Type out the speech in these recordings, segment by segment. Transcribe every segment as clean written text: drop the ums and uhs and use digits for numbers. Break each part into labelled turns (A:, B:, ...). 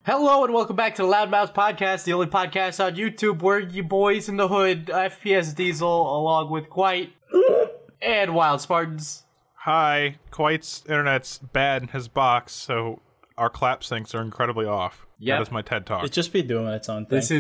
A: Hello and welcome back to the Loudmouth Podcast, the only podcast on YouTube where you boys in the hood, FPS Diesel, along with Quite and Wild Spartans.
B: Hi, Quite's internet's bad in his box, so our clap syncs are incredibly off.
A: Yep.
B: That is my TED Talk.
C: It just be doing its own thing.
A: This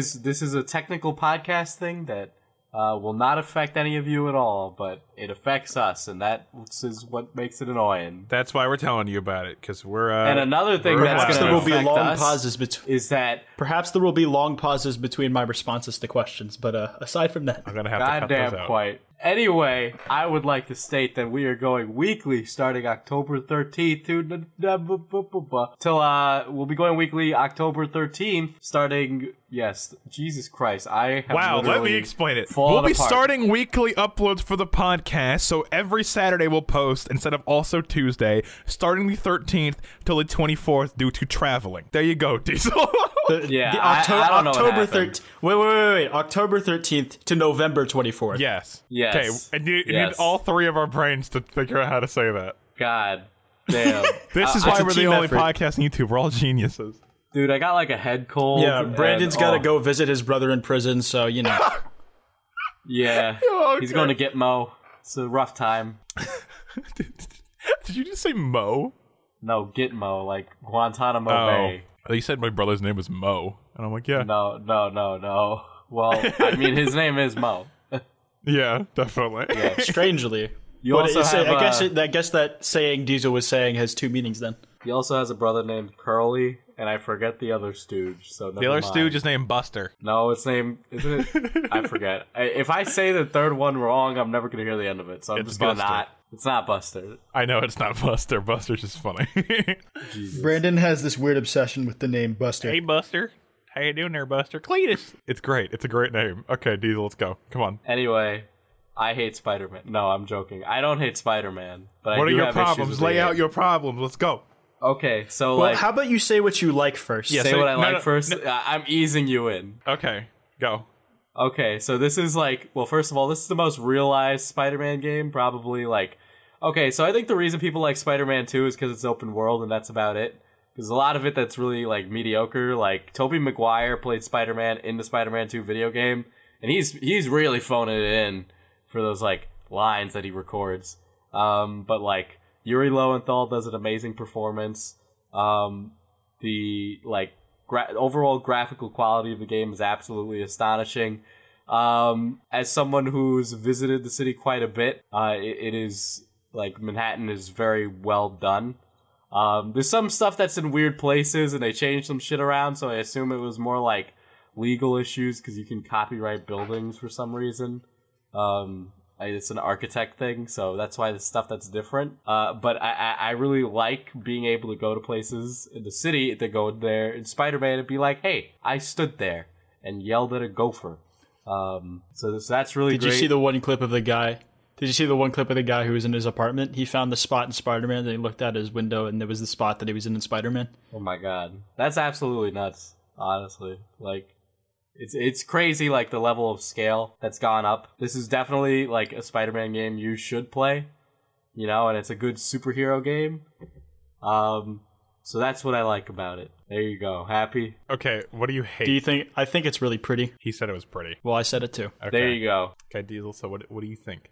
A: is a technical podcast thing that will not affect any of you at all, but it affects us, and that is what makes it annoying.
B: That's why we're telling you about it, because we're
A: and another thing that's going to affect us is that
C: perhaps there will be long pauses between my responses to questions, but aside from that,
B: I'm going to have to cut those out.
A: Quite. Anyway, I would like to state that we are going weekly starting October 13th till we'll be going weekly October 13th starting, yes, Jesus Christ, I have
B: Wow, let me explain it.
A: We'll be
B: starting weekly uploads for the podcast, so every Saturday we'll post instead of also Tuesday, starting the 13th till the 24th due to traveling. There you go, Diesel.
C: October 13th. Wait. October 13th to November 24th.
B: Yes.
A: Yes.
B: Okay, and you need all three of our brains to figure out how to say that.
A: God damn.
B: This is why we're the only podcast on YouTube. We're all geniuses.
A: Dude, I got like a head cold.
C: Yeah, Brandon's got to go visit his brother in prison, so, you know.
A: Yeah,
B: okay.
A: He's going to get Mo. It's a rough time.
B: Did you just say Mo?
A: No, Gitmo, like Guantanamo Bay.
B: You said my brother's name was Mo, and I'm like, yeah.
A: No. Well, I mean, his name is Mo.
B: Yeah, definitely.
A: Yeah.
C: Strangely.
A: You also have,
C: I guess that saying Diesel was saying has two meanings then.
A: He also has a brother named Curly, and I forget the other stooge. So
B: the other stooge is named Buster.
A: No, its name isn't it? I forget. If I say the third one wrong, I'm never gonna hear the end of it. So I'm just gonna not. It's not Buster.
B: I know it's not Buster. Buster's just funny.
C: Brandon has this weird obsession with the name Buster.
B: Hey, Buster. How you doing there, Buster? Cletus. It's great. It's a great name. Okay, Diesel, let's go. Come on.
A: Anyway, I hate Spider-Man. No, I'm joking. I don't hate Spider-Man. But
B: what
A: I do
B: are your
A: have
B: problems? Lay out your problems. Let's go.
A: Okay, so
C: well, how about you say what you like first?
A: Yeah, say what I like first. I'm easing you in.
B: Okay, go.
A: Okay, so this is like, well, first of all, this is the most realized Spider-Man game, probably like. Okay, so I think the reason people like Spider-Man 2 is because it's open world, and that's about it. There's a lot of it that's really like mediocre. Like Tobey Maguire played Spider-Man in the Spider-Man 2 video game, and he's really phoning it in for those like lines that he records. But like. Yuri Lowenthal does an amazing performance. The like overall graphical quality of the game is absolutely astonishing. As someone who's visited the city quite a bit, it is like Manhattan is very well done. There's some stuff that's in weird places, and they changed some shit around. So I assume it was more like legal issues because you can copyright buildings for some reason. It's an architect thing, so that's why the stuff that's different. But I really like being able to go to places in the city, to go there in Spider-Man and be like, hey, I stood there and yelled at a gopher. So that's really great.
C: Did you see the one clip of the guy? Did you see the one clip of the guy who was in his apartment? He found the spot in Spider-Man, and he looked out his window, and there was the spot that he was in Spider-Man.
A: Oh my god. That's absolutely nuts, honestly. Like... It's crazy, like, the level of scale that's gone up. This is definitely, like, a Spider-Man game you should play, you know, and it's a good superhero game. So that's what I like about it. There you go. Happy?
B: Okay, what do you hate?
C: Do you think... I think it's really pretty.
B: He said it was pretty.
C: Well, I said it too.
B: Okay.
A: There you go.
B: Okay, Diesel, so what do you think?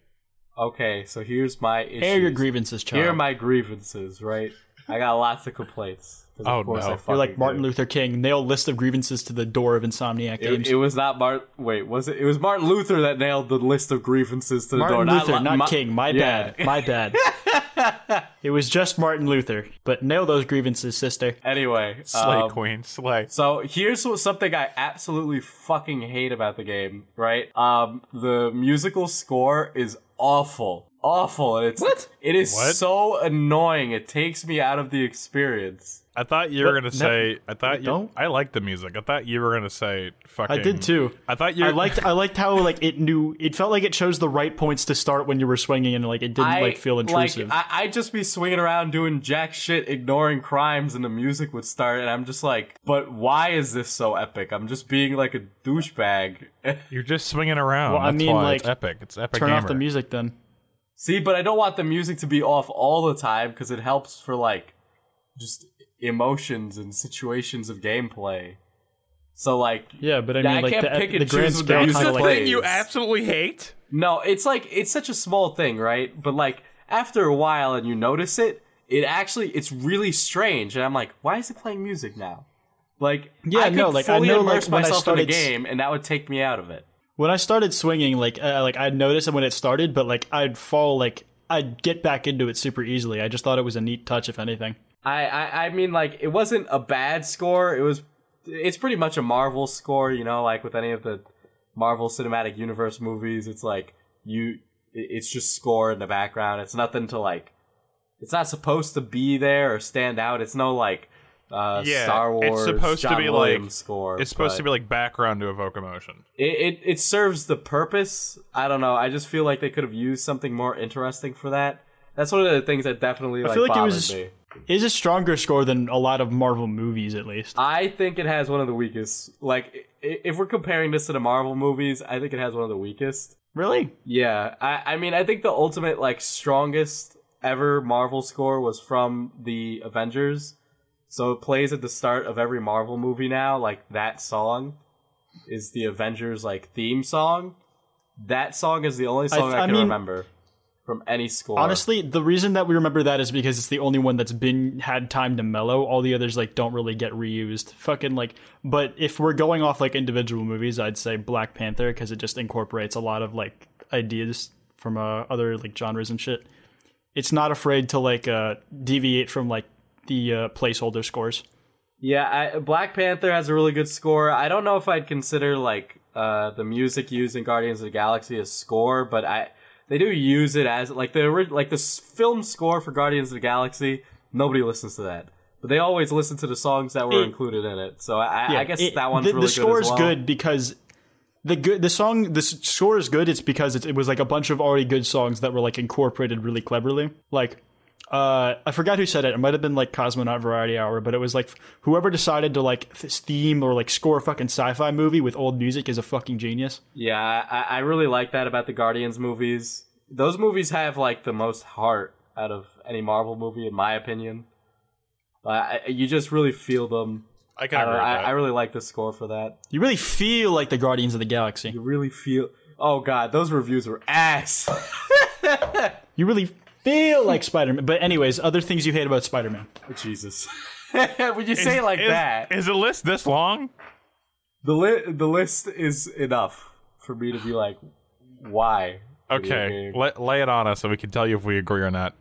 A: Okay, so here's my issues.
C: Air your grievances, child.
A: Here are my grievances, right? I got lots of complaints.
B: Oh, no.
C: You're like Martin Luther King. Nail list of grievances to the door of Insomniac Games.
A: It was not Martin... Wait, was it? It was Martin Luther that nailed the list of grievances to the door.
C: Martin Luther, not King. My bad. My bad. It was just Martin Luther. But nail those grievances, sister.
A: Anyway.
B: Slay, queen. Slay.
A: So here's something I absolutely fucking hate about the game, right? The musical score is awful. Awful. And it is so annoying. It takes me out of the experience.
B: I thought you were gonna say. I like the music. I thought you were gonna say fucking.
C: I did too.
B: I thought you.
C: I liked how like it knew. It felt like it chose the right points to start when you were swinging, and like it didn't like feel intrusive.
A: Like, I'd just be swinging around doing jack shit, ignoring crimes, and the music would start, and I'm just like, but why is this so epic? I'm just being like a douchebag.
B: You're just swinging around.
C: Well, I mean, like,
B: it's epic. It's epic.
C: Turn off the music then.
A: See, but I don't want the music to be off all the time because it helps for like just emotions and situations of gameplay. So like,
C: yeah, but I mean, like,
A: can't pick
C: the
A: and
C: grand
A: choose
C: scale
A: the
B: It's the
C: like,
B: thing you absolutely hate?
A: No, it's like, it's such a small thing, right? But like, after a while and you notice it, it's really strange. And I'm like, why is it playing music now? Like,
C: yeah,
A: I could fully immerse
C: when I
A: myself in a
C: started
A: game, and that would take me out of it.
C: When I started swinging, like I'd notice it when it started, but like I'd get back into it super easily. I just thought it was a neat touch, if anything.
A: I mean, like, it wasn't a bad score. It's pretty much a Marvel score, you know, like with any of the Marvel Cinematic Universe movies. It's like it's just score in the background. It's nothing to like. It's not supposed to be there or stand out. It's no like Star Wars.
B: It's supposed
A: John
B: to be
A: Williams
B: like
A: score.
B: It's supposed to be like background to evoke emotion.
A: It serves the purpose. I don't know. I just feel like they could have used something more interesting for that. That's one of the things that definitely like, bothers me.
C: It's a stronger score than a lot of Marvel movies, at least.
A: I think it has one of the weakest. Like, if we're comparing this to the Marvel movies, I think it has one of the weakest.
C: Really?
A: Yeah. I mean, I think the ultimate, like, strongest ever Marvel score was from the Avengers. So it plays at the start of every Marvel movie now. Like, that song is the Avengers, like, theme song. That song is the only song I can remember from any score.
C: Honestly, the reason that we remember that is because it's the only one that's had time to mellow. All the others like don't really get reused. Fucking like, but if we're going off like individual movies, I'd say Black Panther because it just incorporates a lot of like ideas from other like genres and shit. It's not afraid to like deviate from like the placeholder scores.
A: Yeah, Black Panther has a really good score. I don't know if I'd consider like the music used in Guardians of the Galaxy a score, but they do use it as like the film score for Guardians of the Galaxy. Nobody listens to that, but they always listen to the songs that were included in it. So I guess that one's really good as well.
C: The score is good because the score is good. It's because it was like a bunch of already good songs that were like incorporated really cleverly. Like I forgot who said it. It might have been like Cosmonaut Variety Hour, but it was like whoever decided to like theme or like score a fucking sci-fi movie with old music is a fucking genius.
A: Yeah, I really like that about the Guardians movies. Those movies have like the most heart out of any Marvel movie, in my opinion. You just really feel them.
B: I can agree with that.
A: I really like the score for that.
C: You really feel like the Guardians of the Galaxy.
A: You really feel. Oh god, those reviews were ass.
C: You really feel like Spider-Man. But anyways, other things you hate about Spider-Man.
A: Oh, Jesus. Would you say it like that?
B: Is the list this long?
A: The list is enough for me to be like, why?
B: Okay, lay it on us so we can tell you if we agree or not.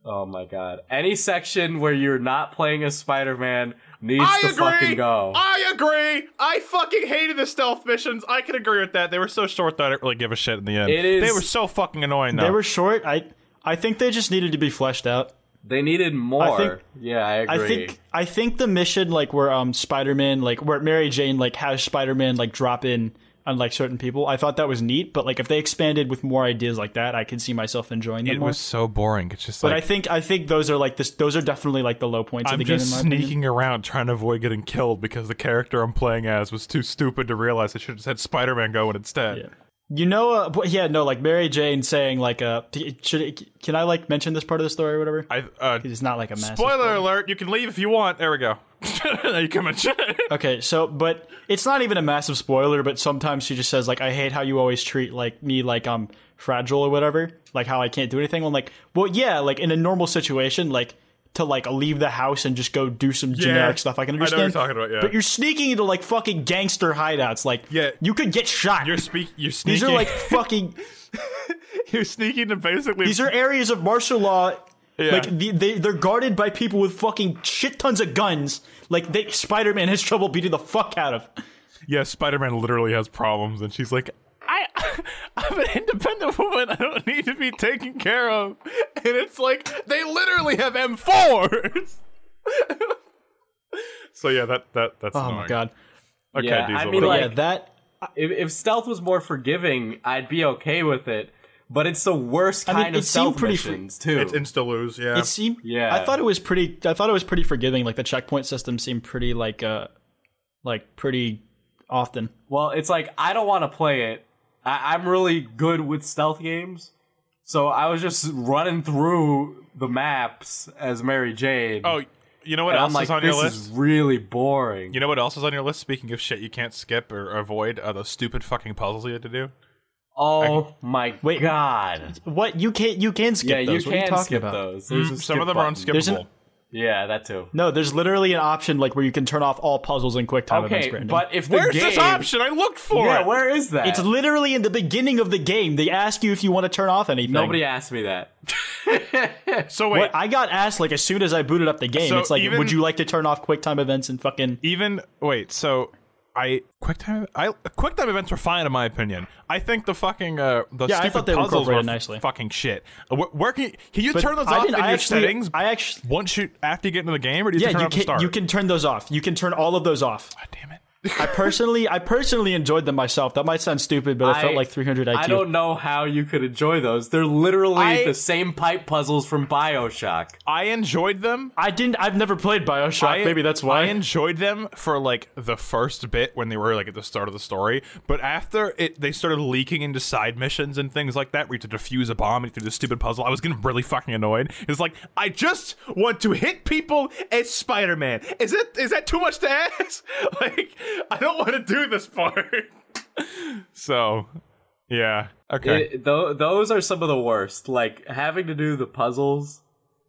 A: Oh my god. Any section where you're not playing as Spider-Man needs to fucking go.
B: I agree! I fucking hated the stealth missions. I can agree with that. They were so short that I didn't really give a shit in the end. They were so fucking annoying though.
C: They were short. I think they just needed to be fleshed out.
A: They needed more. I agree.
C: I think the mission like where Spider-Man like where Mary Jane like has Spider-Man like drop in on like certain people, I thought that was neat, but like if they expanded with more ideas like that, I could see myself enjoying them more.
B: It was so boring. It's just
C: but
B: like,
C: I think those are like those are definitely like the low points of the game.
B: I'm just sneaking around trying to avoid getting killed because the character I'm playing as was too stupid to realize I should have just had Spider-Man going instead.
C: Yeah. You know, like Mary Jane saying like, can I like mention this part of the story or whatever? Because it's not like a massive
B: spoiler alert. You can leave if you want. There we go. You can mention.
C: Okay, so but it's not even a massive spoiler. But sometimes she just says like, I hate how you always treat like me like I'm fragile or whatever. Like how I can't do anything. I'm like, well, yeah, like in a normal situation, like to like leave the house and just go do some generic stuff. I can understand.
B: I know what you're talking about, yeah.
C: But you're sneaking into like fucking gangster hideouts. Like, you could get shot.
B: You're sneaking.
C: These are like fucking.
B: You're sneaking to basically.
C: These are areas of martial law. Yeah. Like they're guarded by people with fucking shit tons of guns. Like Spider-Man has trouble beating the fuck out of.
B: Yeah, Spider-Man literally has problems, and she's like, I'm an independent woman. I don't need to be taken care of. And it's like, they literally have M4s. So yeah, that's annoying.
C: Oh my god.
B: Okay,
A: yeah,
B: Diesel.
A: I mean, like,
C: that.
A: If stealth was more forgiving, I'd be okay with it. But it's the worst kind of stealth missions too.
B: It's insta-lose, yeah.
C: It seemed.
A: Yeah.
C: I thought it was pretty forgiving. Like the checkpoint system seemed pretty like pretty often.
A: Well, it's like I don't want to play it. I'm really good with stealth games, so I was just running through the maps as Mary Jane.
B: Oh, You know what
A: And
B: else
A: I'm like,
B: is on your
A: this
B: list?
A: is really boring.
B: You know what else is on your list? Speaking of shit you can't skip or avoid, those stupid fucking puzzles you had to do.
A: Oh my god!
C: What you can skip
A: Yeah,
C: those.
A: you
C: What are you
A: can
C: talking
A: skip
C: about?
A: those. There's a
B: Some
A: skip
B: of them are
A: button.
B: unskippable.
A: Yeah, that too.
C: No, there's literally an option like where you can turn off all puzzles and quick time events.
A: Okay,
C: Brandon.
A: but if the
B: Where's
A: game,
B: this option? I looked for
A: yeah,
B: it.
A: where is that?
C: it's literally in the beginning of the game. They ask you if you want to turn off anything.
A: Nobody asked me that.
B: So wait,
C: What, I got asked like as soon as I booted up the game.
B: So
C: it's like,
B: even-
C: would you like to turn off quick time events and fucking?
B: so QuickTime events were fine in my opinion. I think the fucking the
C: I
B: stupid
C: thought they were
B: puzzles were
C: incorporated nicely.
B: fucking shit. Where can you
C: But
B: turn those
C: I
B: off in
C: didn't- I
B: your
C: actually-
B: settings?
C: I actually,
B: Once you after you get into the game, or do you have to turn
C: you
B: it off to start?
C: can turn those off. You can turn all of those off.
B: God damn it.
C: I personally enjoyed them myself. That might sound stupid, but I felt like 300 IQ.
A: I don't know how you could enjoy those. They're literally
B: I-
A: the same pipe puzzles from BioShock.
B: I enjoyed them.
C: I've never played BioShock. Maybe that's why.
B: I enjoyed them for like the first bit when they were like at the start of the story, but after they started leaking into side missions and things like that, where you had to defuse a bomb and through this stupid puzzle, I was getting really fucking annoyed. It's like I just want to hit people as Spider-Man. Is that too much to ask? Like I don't want to do this part. So, yeah, okay.
A: Those are some of the worst. Like having to do the puzzles,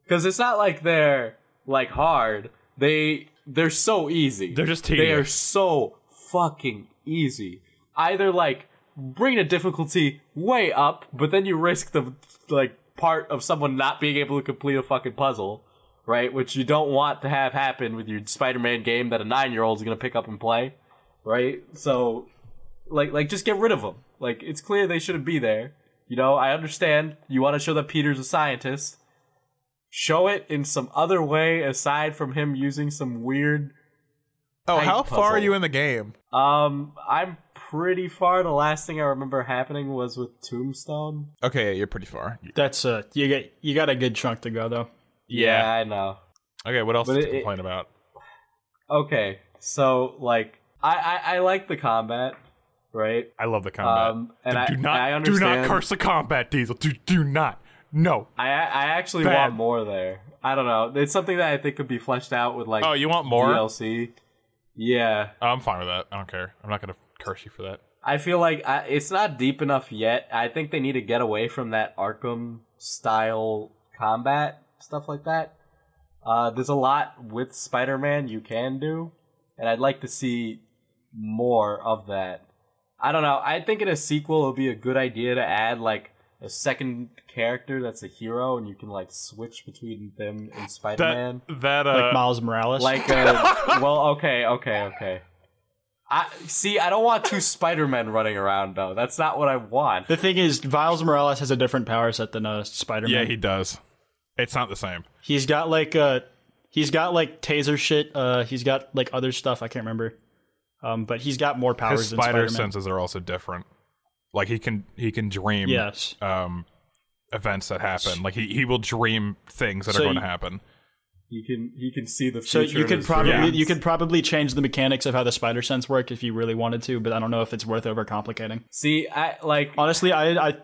A: because it's not like they're like hard. They're so easy.
B: They're just
A: They are
B: tedious.
A: so fucking easy. Either like bring the difficulty way up, but then you risk the like part of someone not being able to complete a fucking puzzle, right? Which you don't want to have happen with your Spider-Man game that a 9-year-old is gonna pick up and play, right? So, like just get rid of them. Like it's clear they shouldn't be there. You know, I understand you want to show that Peter's a scientist. Show it in some other way aside from him using some weird.
B: Oh,
A: pipe
B: how far are
A: puzzle.
B: you in the game?
A: I'm pretty far. The last thing I remember happening was with Tombstone.
B: Okay, yeah, you're pretty far.
C: That's you got a good chunk to go though.
A: Yeah, I know.
B: Okay, what else
A: But
B: to
A: it-
B: complain about?
A: Okay, so like I like the combat, right?
B: I love the combat.
A: And
B: do not
A: I
B: do
A: understand.
B: not curse the combat, Diesel. Do not. No.
A: I actually
B: Bad.
A: want more there. I don't know. It's something that I think could be fleshed out with like.
B: Oh, you want more?
A: DLC? Yeah,
B: Oh, I'm fine with that. I don't care. I'm not gonna curse you for that.
A: I feel like it's not deep enough yet. I think they need to get away from that Arkham style combat stuff like that. There's a lot with Spider-Man you can do, and I'd like to see more of that. I don't know. I think in a sequel it would be a good idea to add like a second character that's a hero, and you can like switch between them and Spider-Man.
B: That
C: Like Miles Morales.
A: Like, well, okay. I don't want two Spider-Men running around though. That's not what I want.
C: the thing is, Miles Morales has a different power set than Spider-Man.
B: yeah, he does. It's not the same.
C: He's got like taser shit. He's got like other stuff I can't remember. But he's got more powers
B: His
C: than
B: spider
C: Spider-Man.
B: senses are also different. Like he can dream
C: Yes.
B: events that happen. Like he will dream things that
C: So
B: are going to
C: you-
B: happen.
A: He can see the
C: So
A: future.
C: you
A: of
C: could
A: his
C: probably
A: dreams.
C: you could probably change the mechanics of how the spider sense work if you really wanted to, but I don't know if it's worth overcomplicating.
A: see. I like.
C: Honestly, I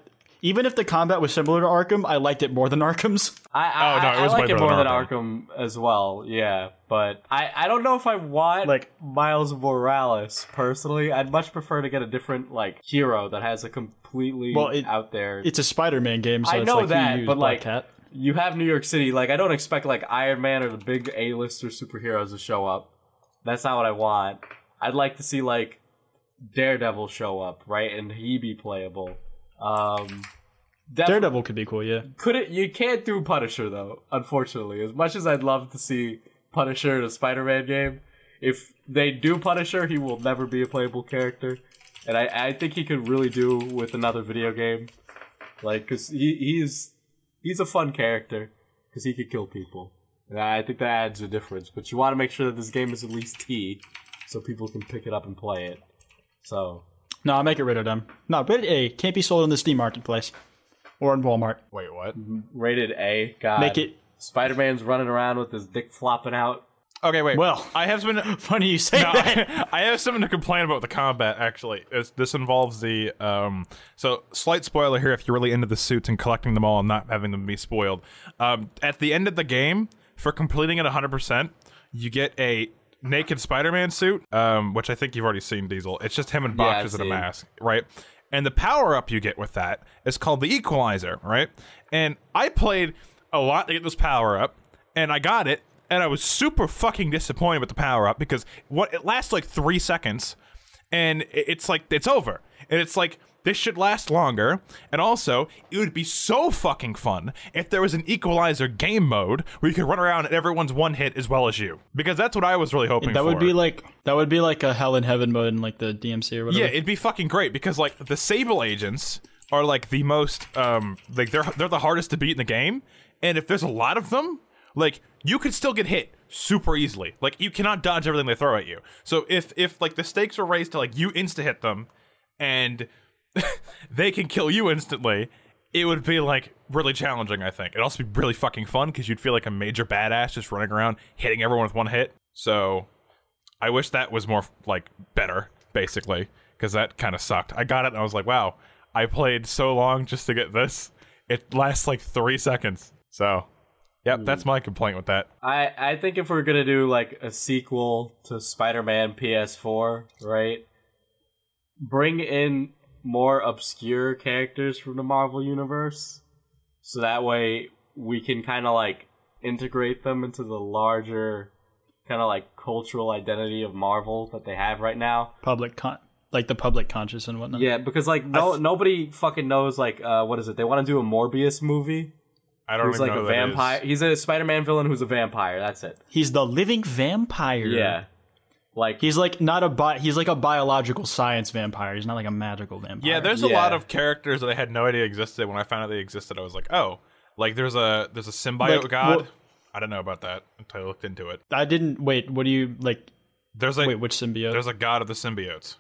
C: even if the combat was similar to Arkham, I liked it more than Arkham's.
A: I
B: Oh, no, it was
A: I
B: way
A: like it
B: better
A: more
B: than
A: than Arkham as well. Yeah, but I don't know if I want
C: Like-
A: Miles Morales personally. I'd much prefer to get a different like hero that has a completely out there.
C: It's a Spider-Man game, so
A: I
C: it's
A: know
C: like
A: that,
C: you use
A: but,
C: Black
A: like,
C: Cat.
A: You have New York City. Like, I don't expect like Iron Man or the big A-lister superheroes to show up. That's not what I want. I'd like to see like Daredevil show up, right, and he be playable.
C: Daredevil could be cool, yeah.
A: You can't do Punisher though, unfortunately. As much as I'd love to see Punisher in a Spider-Man game, if they do Punisher, he will never be a playable character. And I think he could really do with another video game. Like, cause he's a fun character, cause he could kill people. And I think that adds a difference. But you want to make sure that this game is at least T, so people can pick it up and play it. So.
C: No, I'll make it rated M. No, rated A. Can't be sold in the Steam marketplace. Or in Walmart.
B: Wait, what?
A: Rated A. God.
C: Make it...
A: Spider-Man's running around with his dick flopping out.
B: Okay, wait.
C: Well,
B: I have something.
C: funny you say
B: No,
C: that.
B: I have something to complain about with the combat. Actually, this involves the So, slight spoiler here: if you're really into the suits and collecting them all and not having them be spoiled, at the end of the game, for completing it 100%, you get a naked Spider-Man suit, which I think you've already seen, Diesel. It's just him in boxers and a mask, right? And the power-up you get with that is called the Equalizer, right? And I played a lot to get this power-up, and I got it, and I was super fucking disappointed with the power-up because it lasts like 3 seconds, and it's like, it's over. And it's like, this should last longer, and also, it would be so fucking fun if there was an Equalizer game mode where you could run around and everyone's one hit as well as you. Because that's what I was really hoping for.
C: That would be like a Hell in Heaven mode in like the DMC or whatever.
B: Yeah, it'd be fucking great because like the Sable agents are like the most like they're the hardest to beat in the game, and if there's a lot of them, like you could still get hit super easily. Like you cannot dodge everything they throw at you. So if like the stakes are raised to like you insta hit them and they can kill you instantly, it would be like really challenging, I think. It'd also be really fucking fun because you'd feel like a major badass just running around hitting everyone with one hit. So I wish that was more like better, basically, because that kind of sucked. I got it and I was like, wow, I played so long just to get this. It lasts like 3 seconds. So yep, that's my complaint with that.
A: I think if we're gonna do like a sequel to Spider-Man PS4, right? Bring in more obscure characters from the Marvel universe, so that way we can kind of like integrate them into the larger kind of like cultural identity of Marvel that they have right now.
C: Like the public conscious and whatnot.
A: Yeah, because like nobody fucking knows like what is it? They want to do a Morbius movie.
B: I don't
A: even
B: like
A: know
B: a
A: who vampire. He's a Spider-Man villain who's a vampire. That's it.
C: He's the living vampire.
A: Yeah. Like
C: he's like he's like a biological science vampire. He's not like a magical vampire.
B: Yeah, there's a lot of characters that I had no idea existed. When I found out they existed, I was like, oh, like there's a symbiote
C: like,
B: god.
C: well,
B: I didn't know about that until I looked into it.
C: I didn't wait. What do you like?
B: Wait,
C: which symbiote?
B: There's a god of the symbiotes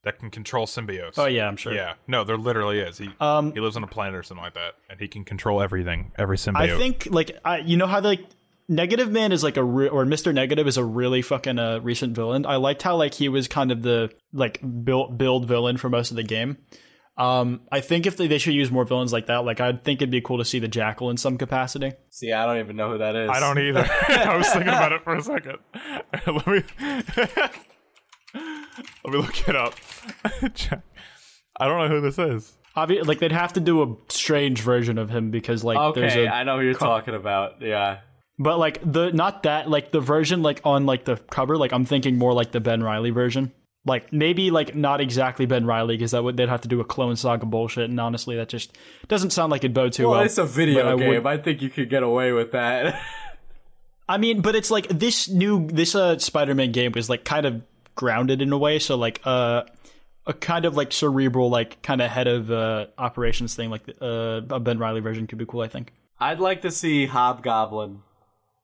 B: that can control symbiotes.
C: Oh yeah, I'm sure.
B: Yeah, no, there literally is. He lives on a planet or something like that, and he can control everything, every symbiote.
C: I think like you know how like Negative Man is like or Mr. Negative is a really fucking recent villain. I liked how like he was kind of the like build villain for most of the game. I think if they should use more villains like that, like I think it'd be cool to see the Jackal in some capacity.
A: See, I don't even know who that is.
B: I don't either. I was thinking about it for a second. Let me look it up. I don't know who this is.
C: Like they'd have to do a strange version of him because like there's
A: I know who you're talking about. Yeah.
C: But like the version like on like the cover, like I'm thinking more like the Ben Reilly version. Like maybe like not exactly Ben Reilly because they'd have to do a Clone Saga bullshit, and honestly that just doesn't sound like it'd bode too well.
A: Well, it's a video game. I think you could get away with that.
C: I mean, but it's like this Spider-Man game was like kind of grounded in a way, so like a kind of like cerebral like kind of head of operations thing like a Ben Reilly version could be cool, I think.
A: I'd like to see Hobgoblin.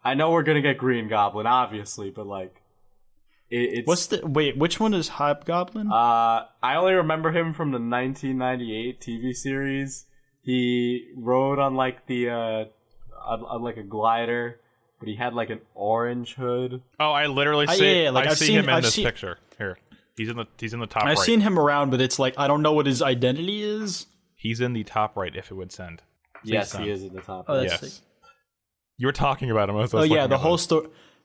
A: I know we're gonna get Green Goblin, obviously, but like, it's
C: which one is Hobgoblin?
A: I only remember him from the 1998 TV series. He rode on like the on like a glider, but he had like an orange hood.
B: Oh, I literally see. Like I've seen him in this picture. Here, he's in the top.
C: I've seen him around, but it's like I don't know what his identity is.
B: He's in the top right. If it would send.
A: Yes, he is in the top.
C: Oh,
A: right.
C: that's sick.
B: You were talking about him.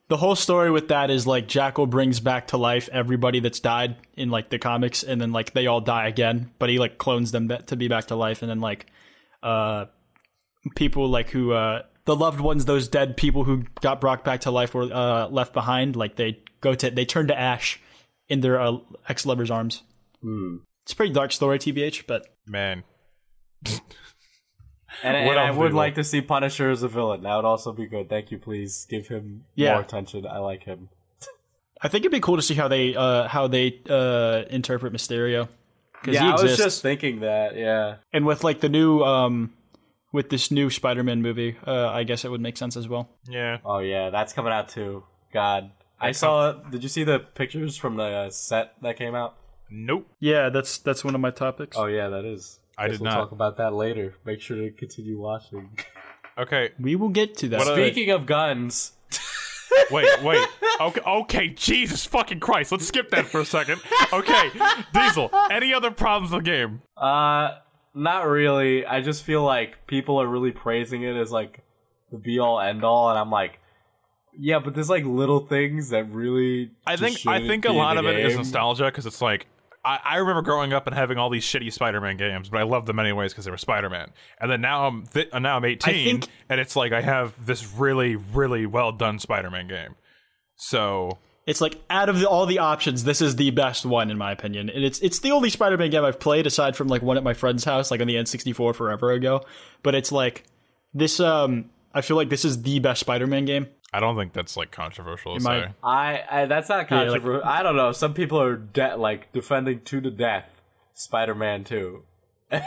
C: The whole story with that is like Jackal brings back to life everybody that's died in like the comics, and then like they all die again, but he like clones them to be back to life, and then like people like who the loved ones, those dead people who got brought back to life were left behind, like they turn to ash in their ex-lover's arms. It's a pretty dark story, TBH, but
B: man.
A: And I would like to see Punisher as a villain. That would also be good. Thank you, please. Give him more attention. I like him.
C: I think it'd be cool to see how they interpret Mysterio.
A: Yeah, I was just thinking that, yeah.
C: And with like the new with this new Spider-Man movie, I guess it would make sense as well.
B: Yeah.
A: Oh yeah, that's coming out too. God. Did you see the pictures from the set that came out?
B: Nope.
C: Yeah, that's one of my topics.
A: Oh yeah, that is.
B: I did
A: we'll
B: not.
A: talk about that later. Make sure to continue watching.
B: Okay.
C: We will get to that.
A: Speaking of guns.
B: Wait. Okay, Jesus fucking Christ. Let's skip that for a second. Okay, Diesel, any other problems with the game?
A: Not really. I just feel like people are really praising it as like the be all end all, and I'm like, Yeah, but there's like little things that really.
B: I think a lot of it is nostalgia because it's like I remember growing up and having all these shitty Spider-Man games, but I loved them anyways because they were Spider-Man. And then now I'm 18, and it's like I have this really, really well done Spider-Man game. So
C: it's like out of all the options, this is the best one in my opinion, and it's the only Spider-Man game I've played aside from like one at my friend's house, like on the N64 forever ago. But it's like this. I feel like this is the best Spider-Man game.
B: I don't think that's like controversial to say.
A: I that's not controversial.
C: Yeah,
A: I don't know. Some people are defending to the death Spider-Man 2. And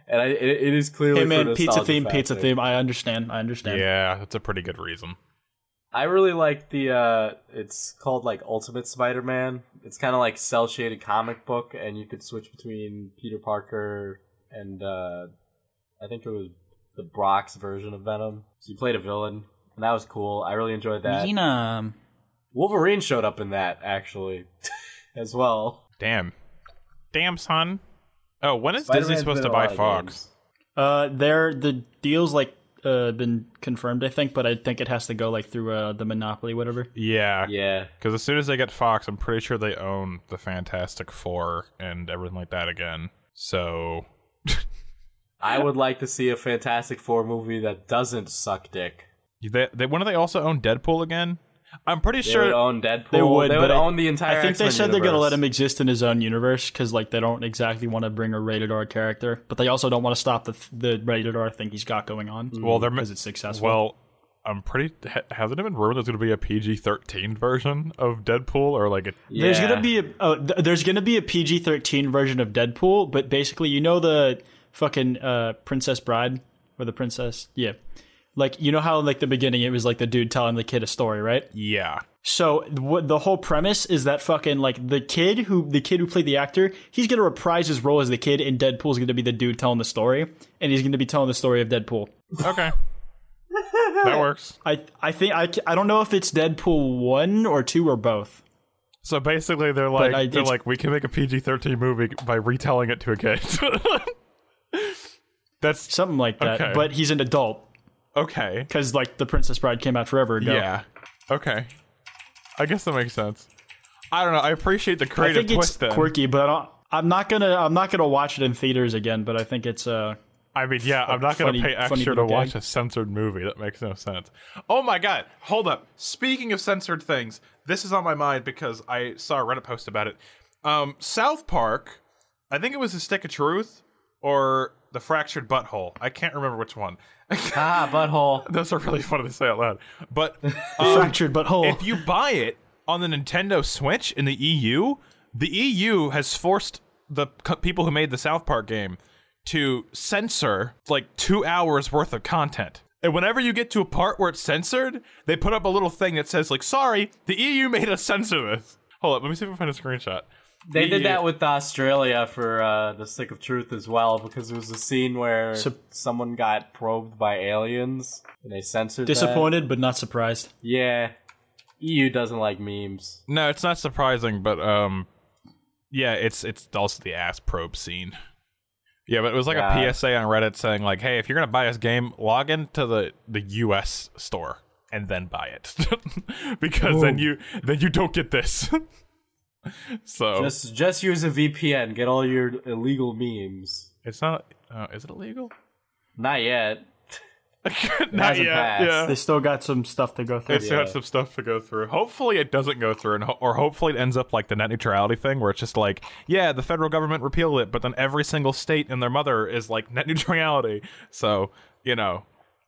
A: it is clearly.
C: Hey man, pizza theme. I understand.
B: Yeah, that's a pretty good reason.
A: I really like the. It's called like Ultimate Spider-Man. It's kind of like cel-shaded comic book, and you could switch between Peter Parker and I think it was the Brock's version of Venom. So you played a villain. And that was cool. I really enjoyed that. Wolverine showed up in that, actually, as well.
B: Damn, son. Oh, when is Disney supposed to buy Fox?
C: The deal's like been confirmed, I think, but I think it has to go like through the monopoly, whatever.
B: Yeah.
A: Yeah.
B: Because as soon as they get Fox, I'm pretty sure they own the Fantastic Four and everything like that again. So
A: I would like to see a Fantastic Four movie that doesn't suck dick.
B: When do they also own Deadpool again? I'm pretty sure
A: they would own Deadpool.
C: They would
A: own the entire.
C: I think
A: X-Men
C: they said
A: universe.
C: they're gonna let him exist in his own universe because like they don't exactly want to bring a rated R character, but they also don't want to stop the rated R thing he's got going on.
B: Well,
C: because it's successful.
B: Well, I'm pretty. Hasn't it been rumored there's gonna be a PG-13 version of Deadpool or like a?
A: Yeah.
C: There's gonna be a PG-13 version of Deadpool, but basically, you know the fucking Princess Bride or the princess, yeah. Like, you know how, like, the beginning, it was, like, the dude telling the kid a story, right?
B: Yeah.
C: So, the whole premise is that fucking, like, the kid who played the actor, he's going to reprise his role as the kid, and Deadpool's going to be the dude telling the story, and he's going to be telling the story of Deadpool.
B: Okay. That works.
C: I think, I don't know if it's Deadpool 1 or 2 or both.
B: So, basically, they're like, we can make a PG-13 movie by retelling it to a kid. That's
C: something like that,
B: okay.
C: But he's an adult.
B: Okay.
C: Because, like, The Princess Bride came out forever ago.
B: Yeah. Okay. I guess that makes sense. I don't know. I appreciate the creative twist.
C: It's quirky, but I'm not gonna watch it in theaters again. But I think it's
B: I mean, yeah, I'm not gonna pay extra to watch a censored movie. That makes no sense. Oh my god! Hold up. Speaking of censored things, this is on my mind because I saw a Reddit post about it. South Park. I think it was The Stick of Truth or The Fractured Butthole. I can't remember which one.
A: Butthole.
B: Those are really funny to say out loud. But
C: Fractured Butthole.
B: If you buy it on the Nintendo Switch in the EU has forced the people who made the South Park game to censor like 2 hours worth of content. And whenever you get to a part where it's censored, they put up a little thing that says like, "Sorry, the EU made us censor this." Hold up, let me see if I can find a screenshot.
A: They did that with Australia for The Stick of Truth as well, because there was a scene where someone got probed by aliens, and they censored
C: Disappointed, but not surprised.
A: Yeah. EU doesn't like memes.
B: No, it's not surprising, but yeah, it's also the ass probe scene. Yeah, but it was like a PSA on Reddit saying like, "Hey, if you're gonna buy this game, log into the US store and then buy it, because then you don't get this." So
A: just use a VPN. Get all your illegal memes.
B: It's not. Is it illegal?
A: Not yet.
B: Not yet. Yeah.
C: They still got some stuff to go through.
B: It's got some stuff to go through. Hopefully, it doesn't go through, or hopefully, it ends up like the net neutrality thing, where it's just like, yeah, the federal government repealed it, but then every single state and their mother is like net neutrality. So and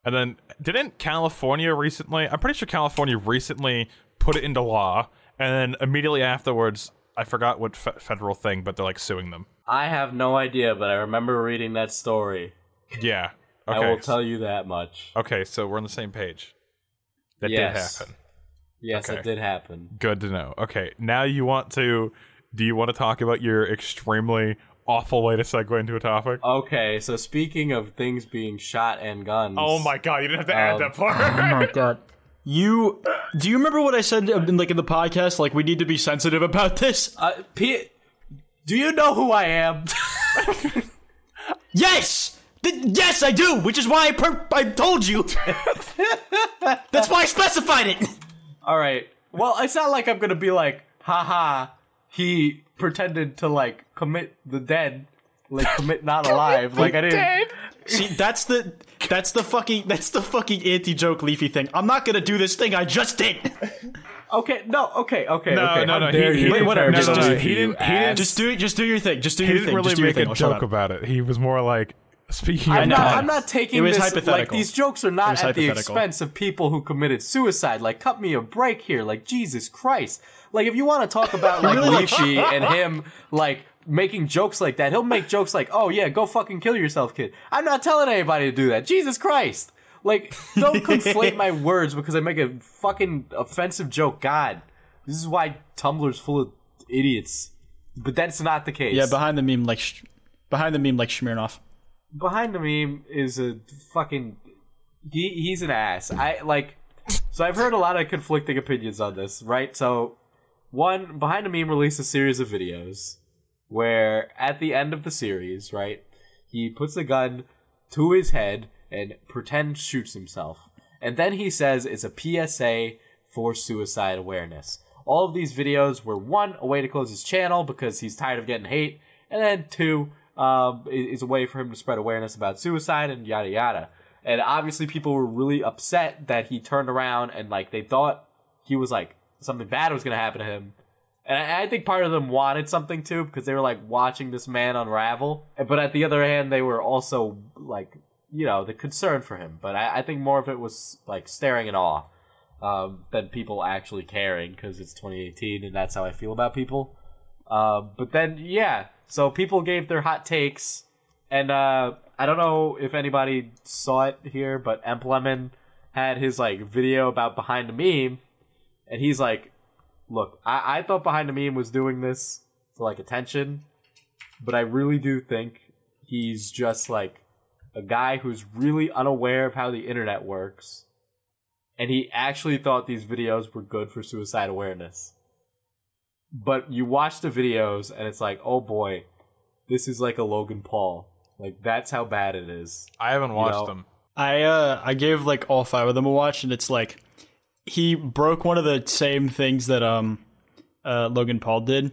B: then didn't California recently? I'm pretty sure California recently put it into law. And then immediately afterwards, I forgot what federal thing, but they're like suing them.
A: I have no idea, but I remember reading that story.
B: Yeah. Okay.
A: I will tell you that much.
B: Okay, so we're on the same page. That did happen.
A: Yes,
B: okay.
A: It did happen.
B: Good to know. Okay, now do you want to talk about your extremely awful way to segue into a topic?
A: Okay, so speaking of things being shot and guns.
B: Oh my god, you didn't have to add that part.
C: Oh my god. Do you remember what I said in the podcast? Like, we need to be sensitive about this?
A: Do you know who I am?
C: Yes! I do! Which is why I told you! That's why I specified it!
A: All right. Well, it's not like I'm gonna be like, haha, he pretended to like commit the dead, like commit not alive. Like I didn't.
C: See, that's the fucking anti-joke Leafy thing. I'm not gonna do this thing I just did.
A: Okay, no, okay.
B: No.
C: Wait, whatever.
B: He didn't.
C: Just do your thing. Just do your
B: He
C: thing.
B: didn't really
C: Just do your
B: make
C: thing.
B: a
C: I'll shut
B: joke
C: up.
B: about it. He was more like speaking.
A: I'm
B: of
A: not taking
C: It was
A: this like
C: hypothetical.
A: these jokes are
C: It
A: not
C: was
A: at the
C: hypothetical.
A: expense of people who committed suicide. Like, cut me a break here. Like, Jesus Christ. Like, if you want to talk about like Leafy and him like making jokes like that, he'll make jokes like, "Oh yeah, go fucking kill yourself, kid." I'm not telling anybody to do that. Jesus Christ. Like, don't conflate my words because I make a fucking offensive joke. God, this is why Tumblr's full of idiots. But that's not the case.
C: Yeah, behind the meme like Smirnoff.
A: Behind the meme is a fucking he's an ass. So I've heard a lot of conflicting opinions on this, right? So one, Behind the Meme released a series of videos where at the end of the series, right, he puts a gun to his head and pretends shoots himself. And then he says it's a PSA for suicide awareness. All of these videos were, one, a way to close his channel because he's tired of getting hate, and then two, is a way for him to spread awareness about suicide and yada yada. And obviously people were really upset that he turned around and like they thought he was like something bad was going to happen to him. And I think part of them wanted something too because they were like watching this man unravel. But at the other hand, they were also like, you know, the concern for him. But I think more of it was like staring in awe than people actually caring because it's 2018 and that's how I feel about people. But then, yeah, so people gave their hot takes, and I don't know if anybody saw it here, but Emplemon had his like video about Behind the Meme, and he's like, look, I thought Behind the Meme was doing this for like attention, but I really do think he's just like a guy who's really unaware of how the internet works, and he actually thought these videos were good for suicide awareness. But you watch the videos, and it's like, oh boy, this is like a Logan Paul. Like, that's how bad it is.
B: I haven't watched them.
C: I gave like all 5 of them a watch, and it's like he broke one of the same things that Logan Paul did.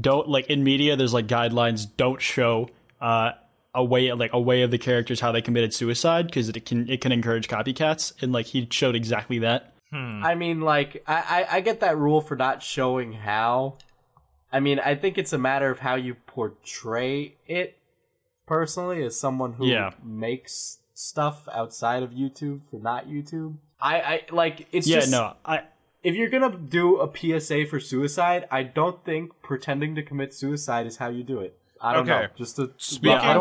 C: Don't, like, in media there's like guidelines, don't show a way of the characters how they committed suicide because it can encourage copycats, and like he showed exactly that.
A: I mean, like, I get that rule for not showing how. I mean, I think it's a matter of how you portray it, personally, as someone who makes stuff outside of YouTube for not YouTube. It's just... If you're gonna do a PSA for suicide, I don't think pretending to commit suicide is how you do it. I don't know. Just a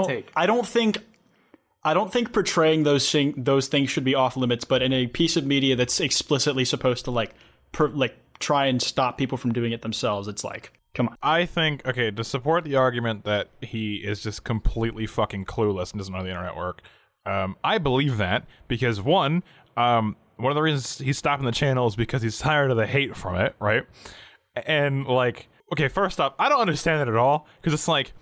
A: take.
C: I don't think portraying those things should be off limits, but in a piece of media that's explicitly supposed to try and stop people from doing it themselves, it's like, come on.
B: I think, to support the argument that he is just completely fucking clueless and doesn't know how the internet work, I believe that because one of the reasons he's stopping the channel is because he's tired of the hate from it, right? And like, okay, first off, I don't understand that at all because it's like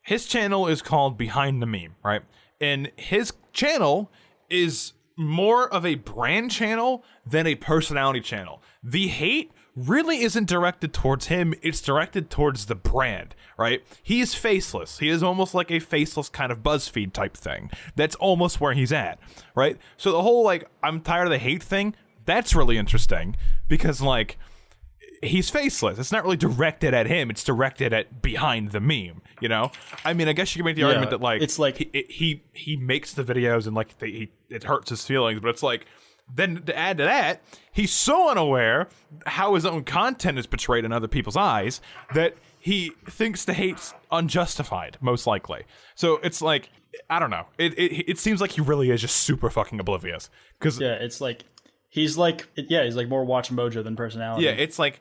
B: his channel is called Behind the Meme, right? And his channel is more of a brand channel than a personality channel. The hate really isn't directed towards him, it's directed towards the brand, right? He is faceless. He is almost like a faceless kind of BuzzFeed type thing. That's almost where he's at, right? So the whole, like, I'm tired of the hate thing, that's really interesting because, like, he's faceless. It's not really directed at him. It's directed at Behind the Meme, you know? I mean, I guess you can make the argument that, like,
C: it's like
B: he makes the videos and, like, it hurts his feelings, but it's like, then to add to that, he's so unaware how his own content is portrayed in other people's eyes that he thinks the hate's unjustified, most likely. So it's like, I don't know. It seems like he really is just super fucking oblivious.
C: It's like he's like more Watch Mojo than personality.
B: Yeah, it's like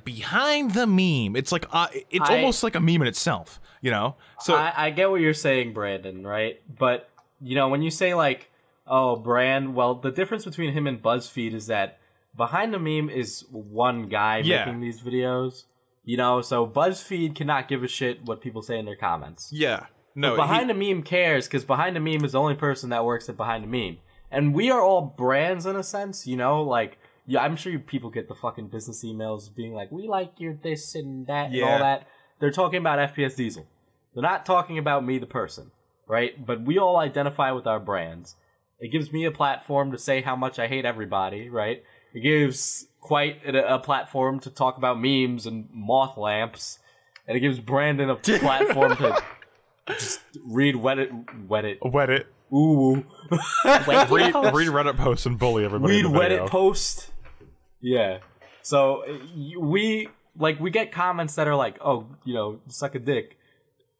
B: Behind the Meme. It's like it's almost like a meme in itself, you know. So
A: I get what you're saying, Brandon, right? But you know, when you say like, oh, brand, well, the difference between him and BuzzFeed is that Behind the Meme is one guy making these videos. You know, so BuzzFeed cannot give a shit what people say in their comments.
B: Yeah. No,
A: but Behind the Meme cares because Behind the Meme is the only person that works at Behind the Meme. And we are all brands in a sense, you know? Like, yeah, I'm sure people get the fucking business emails being like, we like your this and that and all that. They're talking about FPS Diesel. They're not talking about me, the person, right? But we all identify with our brands. It gives me a platform to say how much I hate everybody, right? It gives quite a platform to talk about memes and moth lamps. And it gives Brandon a platform to just read Wet it. Ooh.
B: read Reddit posts and bully everybody.
A: Read Reddit post. Yeah. So we get comments that are like, oh, suck a dick.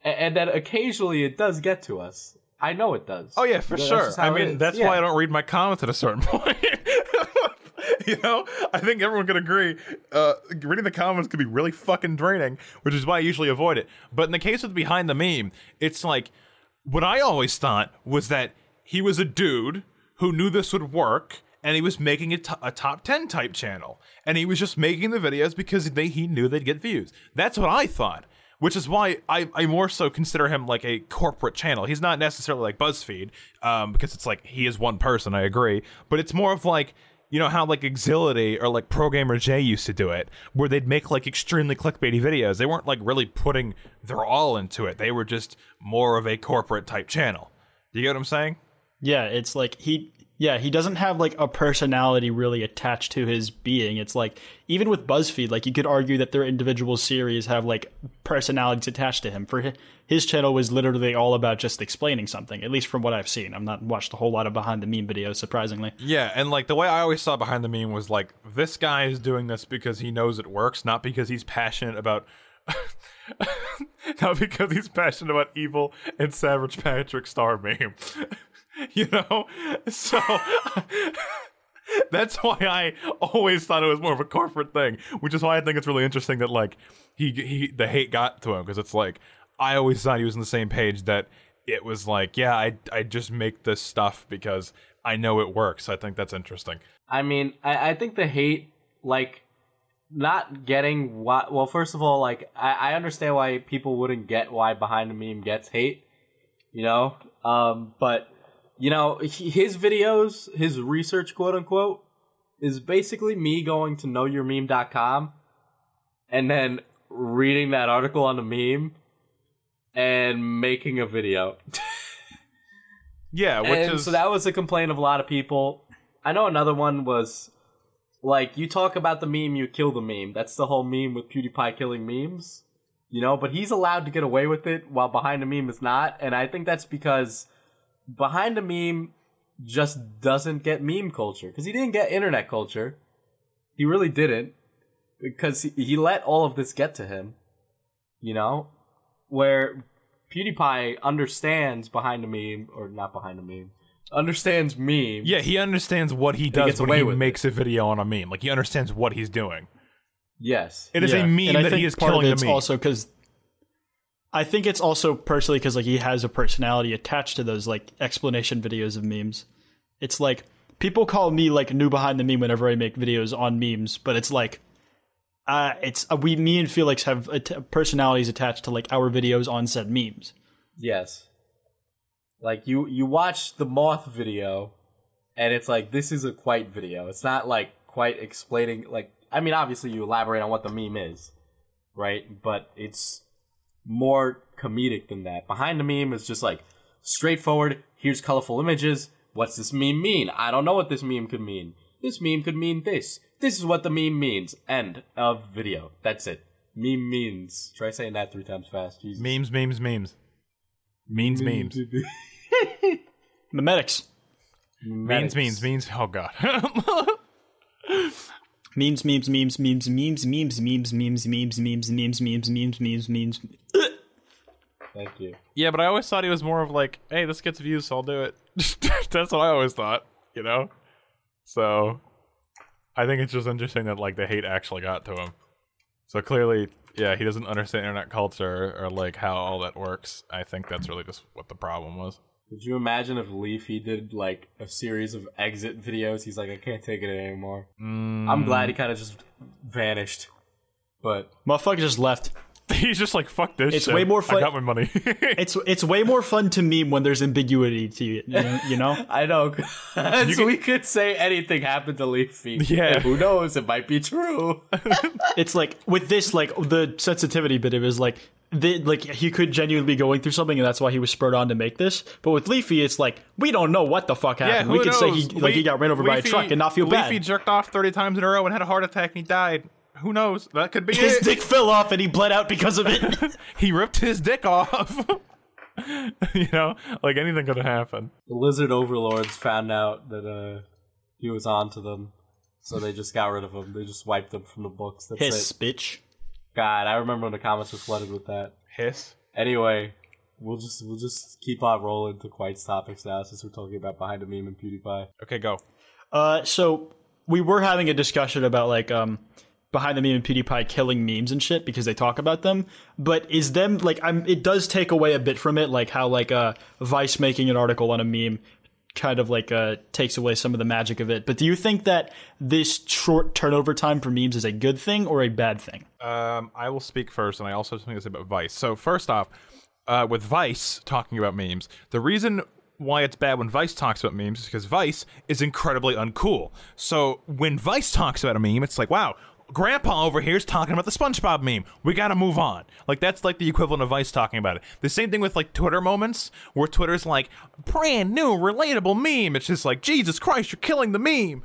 A: And then occasionally it does get to us. I know it does.
B: Oh yeah, for sure. I mean, that's why I don't read my comments at a certain point. I think everyone can agree. Reading the comments can be really fucking draining, which is why I usually avoid it. But in the case of Behind the Meme, it's like, what I always thought was that he was a dude who knew this would work, and he was making a top 10 type channel. And he was just making the videos because he knew they'd get views. That's what I thought. Which is why I more so consider him like a corporate channel. He's not necessarily like BuzzFeed, because it's like he is one person, I agree. But it's more of like, how like Exility or like Programmer J used to do it, where they'd make like extremely clickbaity videos. They weren't like really putting their all into it. They were just more of a corporate type channel. You get what I'm saying?
C: Yeah, it's like he doesn't have like a personality really attached to his being. It's like, even with BuzzFeed, like you could argue that their individual series have like personalities attached to him. For his channel was literally all about just explaining something, at least from what I've seen. I've not watched a whole lot of Behind the Meme videos, surprisingly.
B: Yeah, and like the way I always saw Behind the Meme was like, this guy is doing this because he knows it works, not because he's passionate about not because he's passionate about evil and Savage Patrick Star meme. So that's why I always thought it was more of a corporate thing, which is why I think it's really interesting that like the hate got to him, because it's like I always thought he was on the same page, that it was like, yeah, I just make this stuff because I know it works. I think that's interesting.
A: I mean, I think the hate, like, not getting why, well, first of all, like, I understand why people wouldn't get why Behind the Meme gets hate, but his videos, his research, quote unquote, is basically me going to knowyourmeme.com and then reading that article on the meme and making a video.
B: Yeah,
A: so that was a complaint of a lot of people. I know another one was like, you talk about the meme, you kill the meme. That's the whole meme with PewDiePie killing memes, but he's allowed to get away with it while Behind the Meme is not. And I think that's because Behind the Meme just doesn't get meme culture, because he didn't get internet culture. He really didn't, because he let all of this get to him, where PewDiePie understands Behind the Meme, or not Behind the Meme, understands memes.
B: Yeah, he understands what he does when he makes a video on a meme. Like, he understands what he's doing.
A: Yes.
B: It is a meme that he is killing the meme.
C: Also because I think it's also personally because like he has a personality attached to those like explanation videos of memes. It's like, people call me like new Behind the Meme whenever I make videos on memes, but it's like me and Felix have personalities attached to like our videos on said memes.
A: Yes. Like you watch the moth video and it's like, this is a quite video. It's not like quite explaining, like, I mean, obviously you elaborate on what the meme is, right? But it's more comedic than that. Behind the Meme is just like straightforward, here's colorful images, what's this meme mean? I don't know what this meme could mean. This meme could mean this. This is what the meme means. End of video. That's it. Meme means. Try saying that 3 times fast. Jesus.
B: Memes. Memes.
C: Memetics.
B: Memes. Oh god.
C: Memes.
A: Thank you.
B: Yeah, but I always thought he was more of like, hey, this gets views, so I'll do it. That's what I always thought, So, I think it's just interesting that like the hate actually got to him. So clearly, yeah, he doesn't understand internet culture or like how all that works. I think that's really just what the problem was.
A: Could you imagine if Leafy did like a series of exit videos? He's like, I can't take it anymore. I'm glad he kind of just vanished. But
C: motherfucker just left.
B: He's just like, fuck this
C: It's
B: shit.
C: way more fun.
B: I got my money.
C: It's way more fun to meme when there's ambiguity to it. You know?
A: I know. We could say anything happened to Leafy.
B: Yeah.
A: And who knows? It might be true.
C: It's like with this, like the sensitivity bit, it was like he could genuinely be going through something, and that's why he was spurred on to make this. But with Leafy, it's like we don't know what the fuck happened.
B: who
C: We could say
B: knows?
C: he got ran over by a truck and not feel bad.
B: Leafy jerked off 30 times in a row and had a heart attack and he died. Who knows? That could be
C: His
B: it.
C: dick fell off and he bled out because of it.
B: He ripped his dick off. You know, like anything could have happened.
A: The lizard overlords found out that he was onto them, so they just got rid of him. They just wiped him from the books. That's
C: Hiss,
A: it.
C: bitch.
A: God, I remember when the comments were flooded with that.
B: Hiss.
A: Anyway, we'll just keep on rolling to Quite's topics now, since we're talking about Behind the Meme and PewDiePie.
B: Okay, go.
C: So we were having a discussion about like Behind the Meme and PewDiePie killing memes and shit because they talk about them, but is them like it does take away a bit from it, like how like Vice making an article on a meme kind of like takes away some of the magic of it. But do you think that this short turnover time for memes is a good thing or a bad thing?
B: I will speak first, and I also have something to say about Vice. So first off, with Vice talking about memes, the reason why it's bad when Vice talks about memes is because Vice is incredibly uncool. So when Vice talks about a meme, it's like, wow, Grandpa over here is talking about the SpongeBob meme. We gotta move on. Like, that's like the equivalent of Vice talking about it. The same thing with like Twitter moments, where Twitter's like, brand new, relatable meme. It's just like, Jesus Christ, you're killing the meme.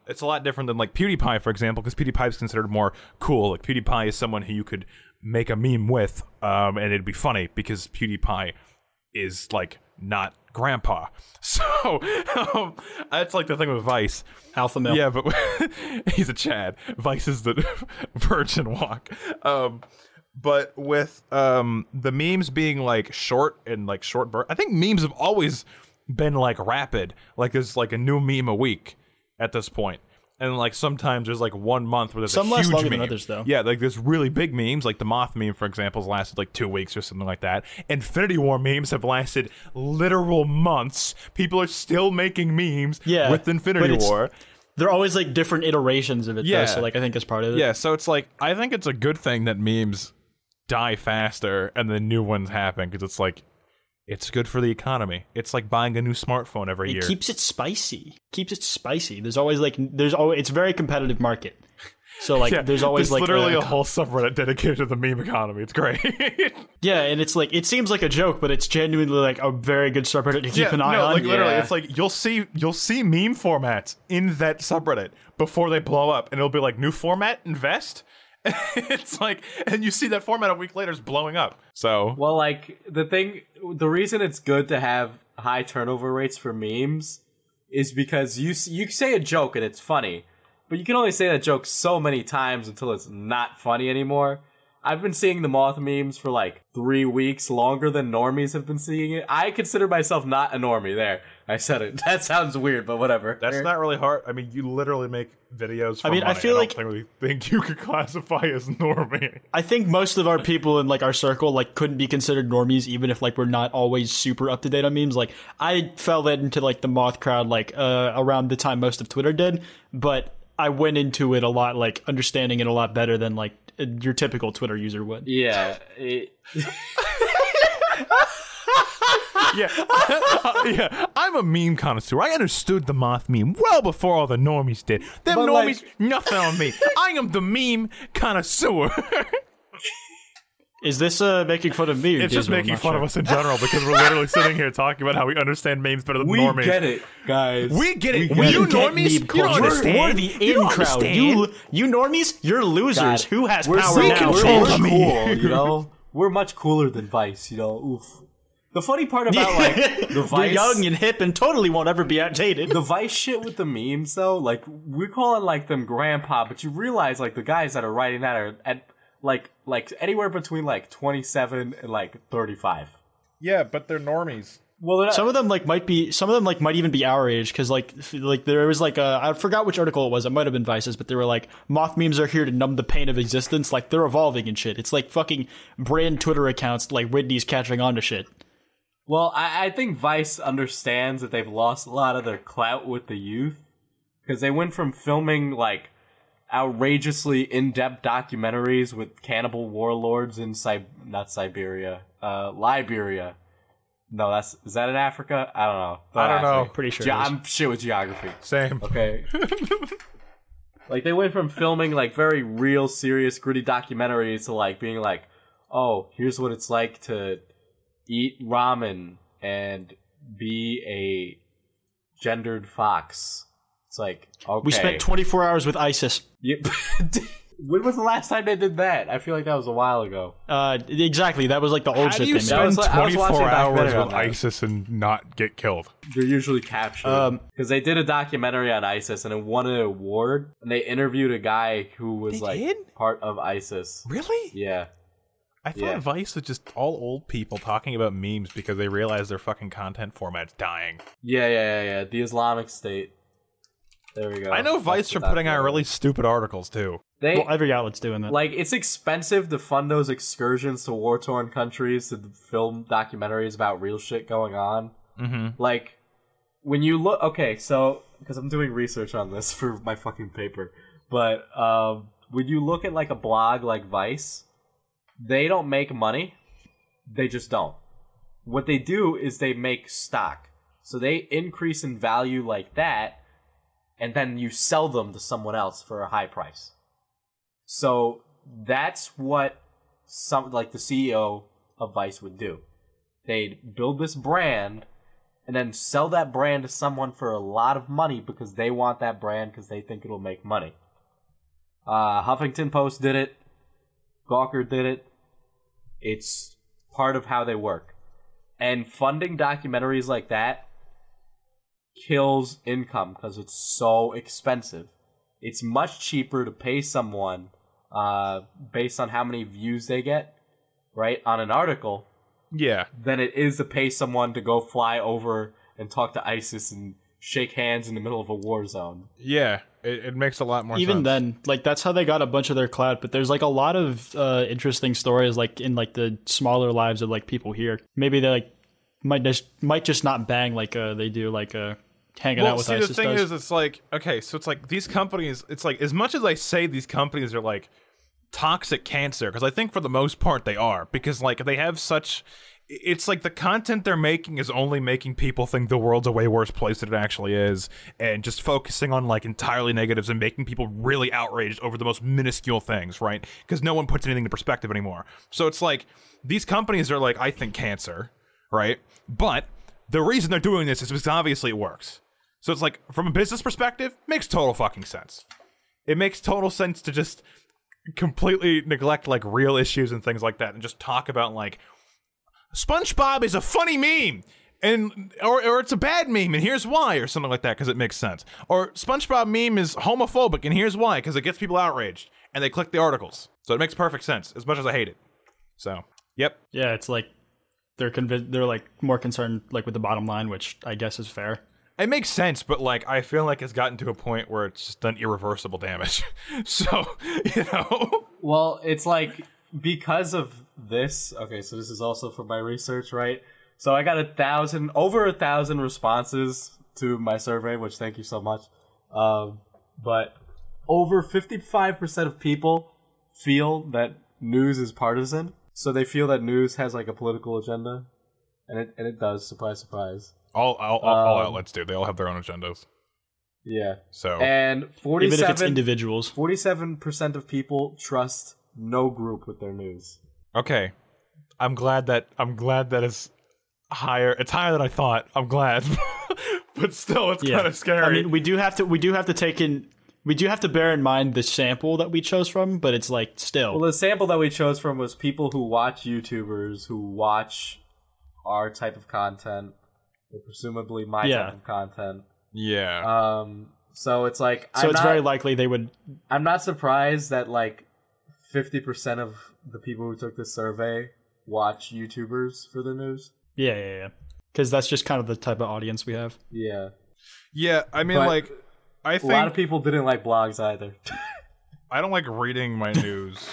B: It's a lot different than like PewDiePie, for example, because PewDiePie is considered more cool. Like, PewDiePie is someone who you could make a meme with, and it'd be funny because PewDiePie is like not Grandpa. So that's like the thing with Vice.
C: Alpha male.
B: Yeah, but he's a Chad. Vice is the virgin walk. But with the memes being like short and like short burst, I think memes have always been like rapid. Like there's like a new meme a week at this point. And like sometimes there's like 1 month where there's
C: Some
B: a
C: last
B: huge
C: longer
B: meme.
C: than others, though.
B: Yeah, like there's really big memes, like the Moth meme, for example, has lasted like 2 weeks or something like that. Infinity War memes have lasted literal months. People are still making memes with Infinity War.
C: They're always like different iterations of it, though, so like I think it's part of it.
B: Yeah, so it's like, I think it's a good thing that memes die faster and then new ones happen, because it's like, it's good for the economy. It's like buying a new smartphone every year.
C: It keeps it spicy. There's always it's a very competitive market. So like there's always like
B: literally a whole subreddit dedicated to the meme economy. It's great.
C: Yeah, and it's like, it seems like a joke, but it's genuinely like a very good subreddit to keep an eye on.
B: Like literally, it's like you'll see meme formats in that subreddit before they blow up, and it'll be like, new format, invest. It's like, and you see that format a week later is blowing up. So
A: well, like the reason it's good to have high turnover rates for memes is because you say a joke and it's funny, but you can only say that joke so many times until it's not funny anymore. I've been seeing the Moth memes for like 3 weeks, longer than normies have been seeing it. I consider myself not a normie. There, I said it. That sounds weird, but whatever.
B: That's not really hard. I mean, you literally make videos for
C: I mean,
B: money.
C: I feel like
B: I don't really think you could classify as normie.
C: I think most of our people in like our circle like couldn't be considered normies, even if like we're not always super up to date on memes. Like I fell into like the Moth crowd like around the time most of Twitter did, but I went into it a lot, like understanding it a lot better than like your typical Twitter user would.
A: Yeah.
B: Yeah, I'm a meme connoisseur. I understood the Moth meme well before all the normies did. Them
A: But,
B: normies,
A: like-
B: nothing on me. I am the meme connoisseur.
C: Is this making fun of me? Or
B: It's just
C: Gizmo? I'm
B: making
C: not
B: fun
C: sure.
B: of us in general, because we're literally sitting here talking about how we understand memes better than
A: We
B: normies.
A: get it, guys.
B: We get it.
C: We
B: You
C: get
B: normies,
C: meme
B: you don't
C: culture.
B: understand.
C: We're the
B: You
C: in
B: don't
C: crowd.
B: understand.
C: You normies, you're losers.
A: God,
C: Who has
A: we're
C: power
A: so
C: now?
B: control
A: We're
B: them.
A: cool, you know? We're much cooler than Vice, you know? Oof. The funny part about, like, the
C: We're
A: Vice...
C: young and hip and totally won't ever be outdated.
A: The Vice shit with the memes, though, like, we're calling, like, them grandpa, but you realize, like, the guys that are writing that are at, like anywhere between, like, 27 and, like, 35.
B: Yeah, but they're normies.
A: Well, they're not,
C: Some of them might even be our age, because like there was like I forgot which article it was. It might have been Vice's, but they were like, Moth memes are here to numb the pain of existence. Like they're evolving and shit. It's like fucking brand Twitter accounts like Whitney's catching on to shit.
A: well, I think Vice understands that they've lost a lot of their clout with the youth, because they went from filming, like, outrageously in-depth documentaries with cannibal warlords in not Siberia, Liberia. No, is that in Africa? I don't know.
B: I don't know.
C: Pretty sure.
A: I'm shit with geography.
B: Same.
A: Okay. Like, they went from filming, like, very real, serious, gritty documentaries to, like, being like, oh, here's what it's like to eat ramen and be a gendered fox. It's like, okay.
C: We spent 24 hours with ISIS.
A: Yep. When was the last time they did that? I feel like that was a while ago.
C: Exactly. That was like the old
B: How
C: shit
B: do you
C: they
B: spend
C: made.
B: 24 hours with ISIS and not get killed?
A: They're usually captured. Because they did a documentary on ISIS and it won an award. And they interviewed a guy who was part of ISIS.
B: Really?
A: Yeah.
B: I thought Vice was just all old people talking about memes because they realized their fucking content format's dying.
A: Yeah. The Islamic State. There we go.
B: I know Vice for putting out really stupid articles too.
C: Well, every outlet's doing that.
A: Like, it's expensive to fund those excursions to war-torn countries to film documentaries about real shit going on.
B: Mm-hmm.
A: Like, when you look... Okay, so... Because I'm doing research on this for my fucking paper. But, when you look at, like, a blog like Vice, they don't make money. They just don't. What they do is they make stock. So they increase in value like that, and then you sell them to someone else for a high price. So that's what the CEO of Vice would do. They'd build this brand and then sell that brand to someone for a lot of money because they want that brand because they think it'll make money. Huffington Post did it. Gawker did it. It's part of how they work. And funding documentaries like that kills income because it's so expensive. It's much cheaper to pay someone based on how many views they get, right, on an article, than it is to pay someone to go fly over and talk to ISIS and shake hands in the middle of a war zone.
B: Yeah, it makes a lot more sense.
C: Even then, like, that's how they got a bunch of their clout, but there's, like, a lot of interesting stories, like, in, like, the smaller lives of, like, people here. Maybe they, like, might just not bang like they do, like, hanging out with ISIS.
B: The thing is, it's like, okay, so it's like these companies, it's like, as much as I say these companies are like toxic cancer, because I think for the most part they are, because like they have such, it's like the content they're making is only making people think the world's a way worse place than it actually is, and just focusing on like entirely negatives and making people really outraged over the most minuscule things, right? Because no one puts anything into perspective anymore. So it's like these companies are like, I think cancer, right? But the reason they're doing this is because obviously it works. So it's like, from a business perspective, makes total fucking sense. It makes total sense to just completely neglect, like, real issues and things like that and just talk about, like, SpongeBob is a funny meme, and or it's a bad meme, and here's why, or something like that, because it makes sense. Or SpongeBob meme is homophobic, and here's why, because it gets people outraged, and they click the articles. So it makes perfect sense, as much as I hate it. So, yep.
C: Yeah, it's like, they're like, more concerned, like, with the bottom line, which I guess is fair.
B: It makes sense, but, like, I feel like it's gotten to a point where it's just done irreversible damage. So, you know?
A: Well, it's like, because of this, okay, so this is also from my research, right? So I got over 1,000 responses to my survey, which thank you so much. But over 55% of people feel that news is partisan. So they feel that news has, like, a political agenda. And it does, surprise, surprise.
B: All outlets do. They all have their own agendas.
A: Yeah.
B: So,
A: and 47,
C: even if it's individuals,
A: 47% of people trust no group with their news.
B: Okay, I'm glad that it's higher. It's higher than I thought. I'm glad, but still, it's kind of scary.
C: I mean, we do have to bear in mind the sample that we chose from, but it's like still.
A: Well, the sample that we chose from was people who watch YouTubers who watch our type of content. Or presumably my type of content.
B: Yeah.
A: So it's like...
C: it's very likely they would...
A: I'm not surprised that, like, 50% of the people who took this survey watch YouTubers for the news.
C: Yeah. Because that's just kind of the type of audience we have.
A: Yeah.
B: Yeah, I mean, like, I think...
A: A lot of people didn't like blogs either.
B: I don't like reading my news.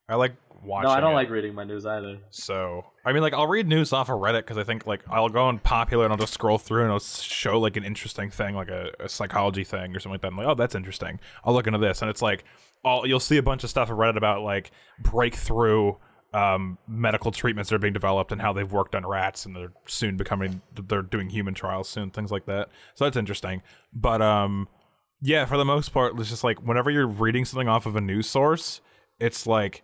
B: I like watching.
A: No, I don't
B: it.
A: like reading my news either.
B: So, I mean, like, I'll read news off of Reddit because I think, like, I'll go on Popular and I'll just scroll through and it'll show, like, an interesting thing, like a psychology thing or something like that. I'm like, oh, that's interesting. I'll look into this. And it's like, you'll see a bunch of stuff on Reddit about, like, breakthrough medical treatments that are being developed and how they've worked on rats and they're doing human trials soon, things like that. So that's interesting. But, yeah, for the most part, it's just like whenever you're reading something off of a news source, it's like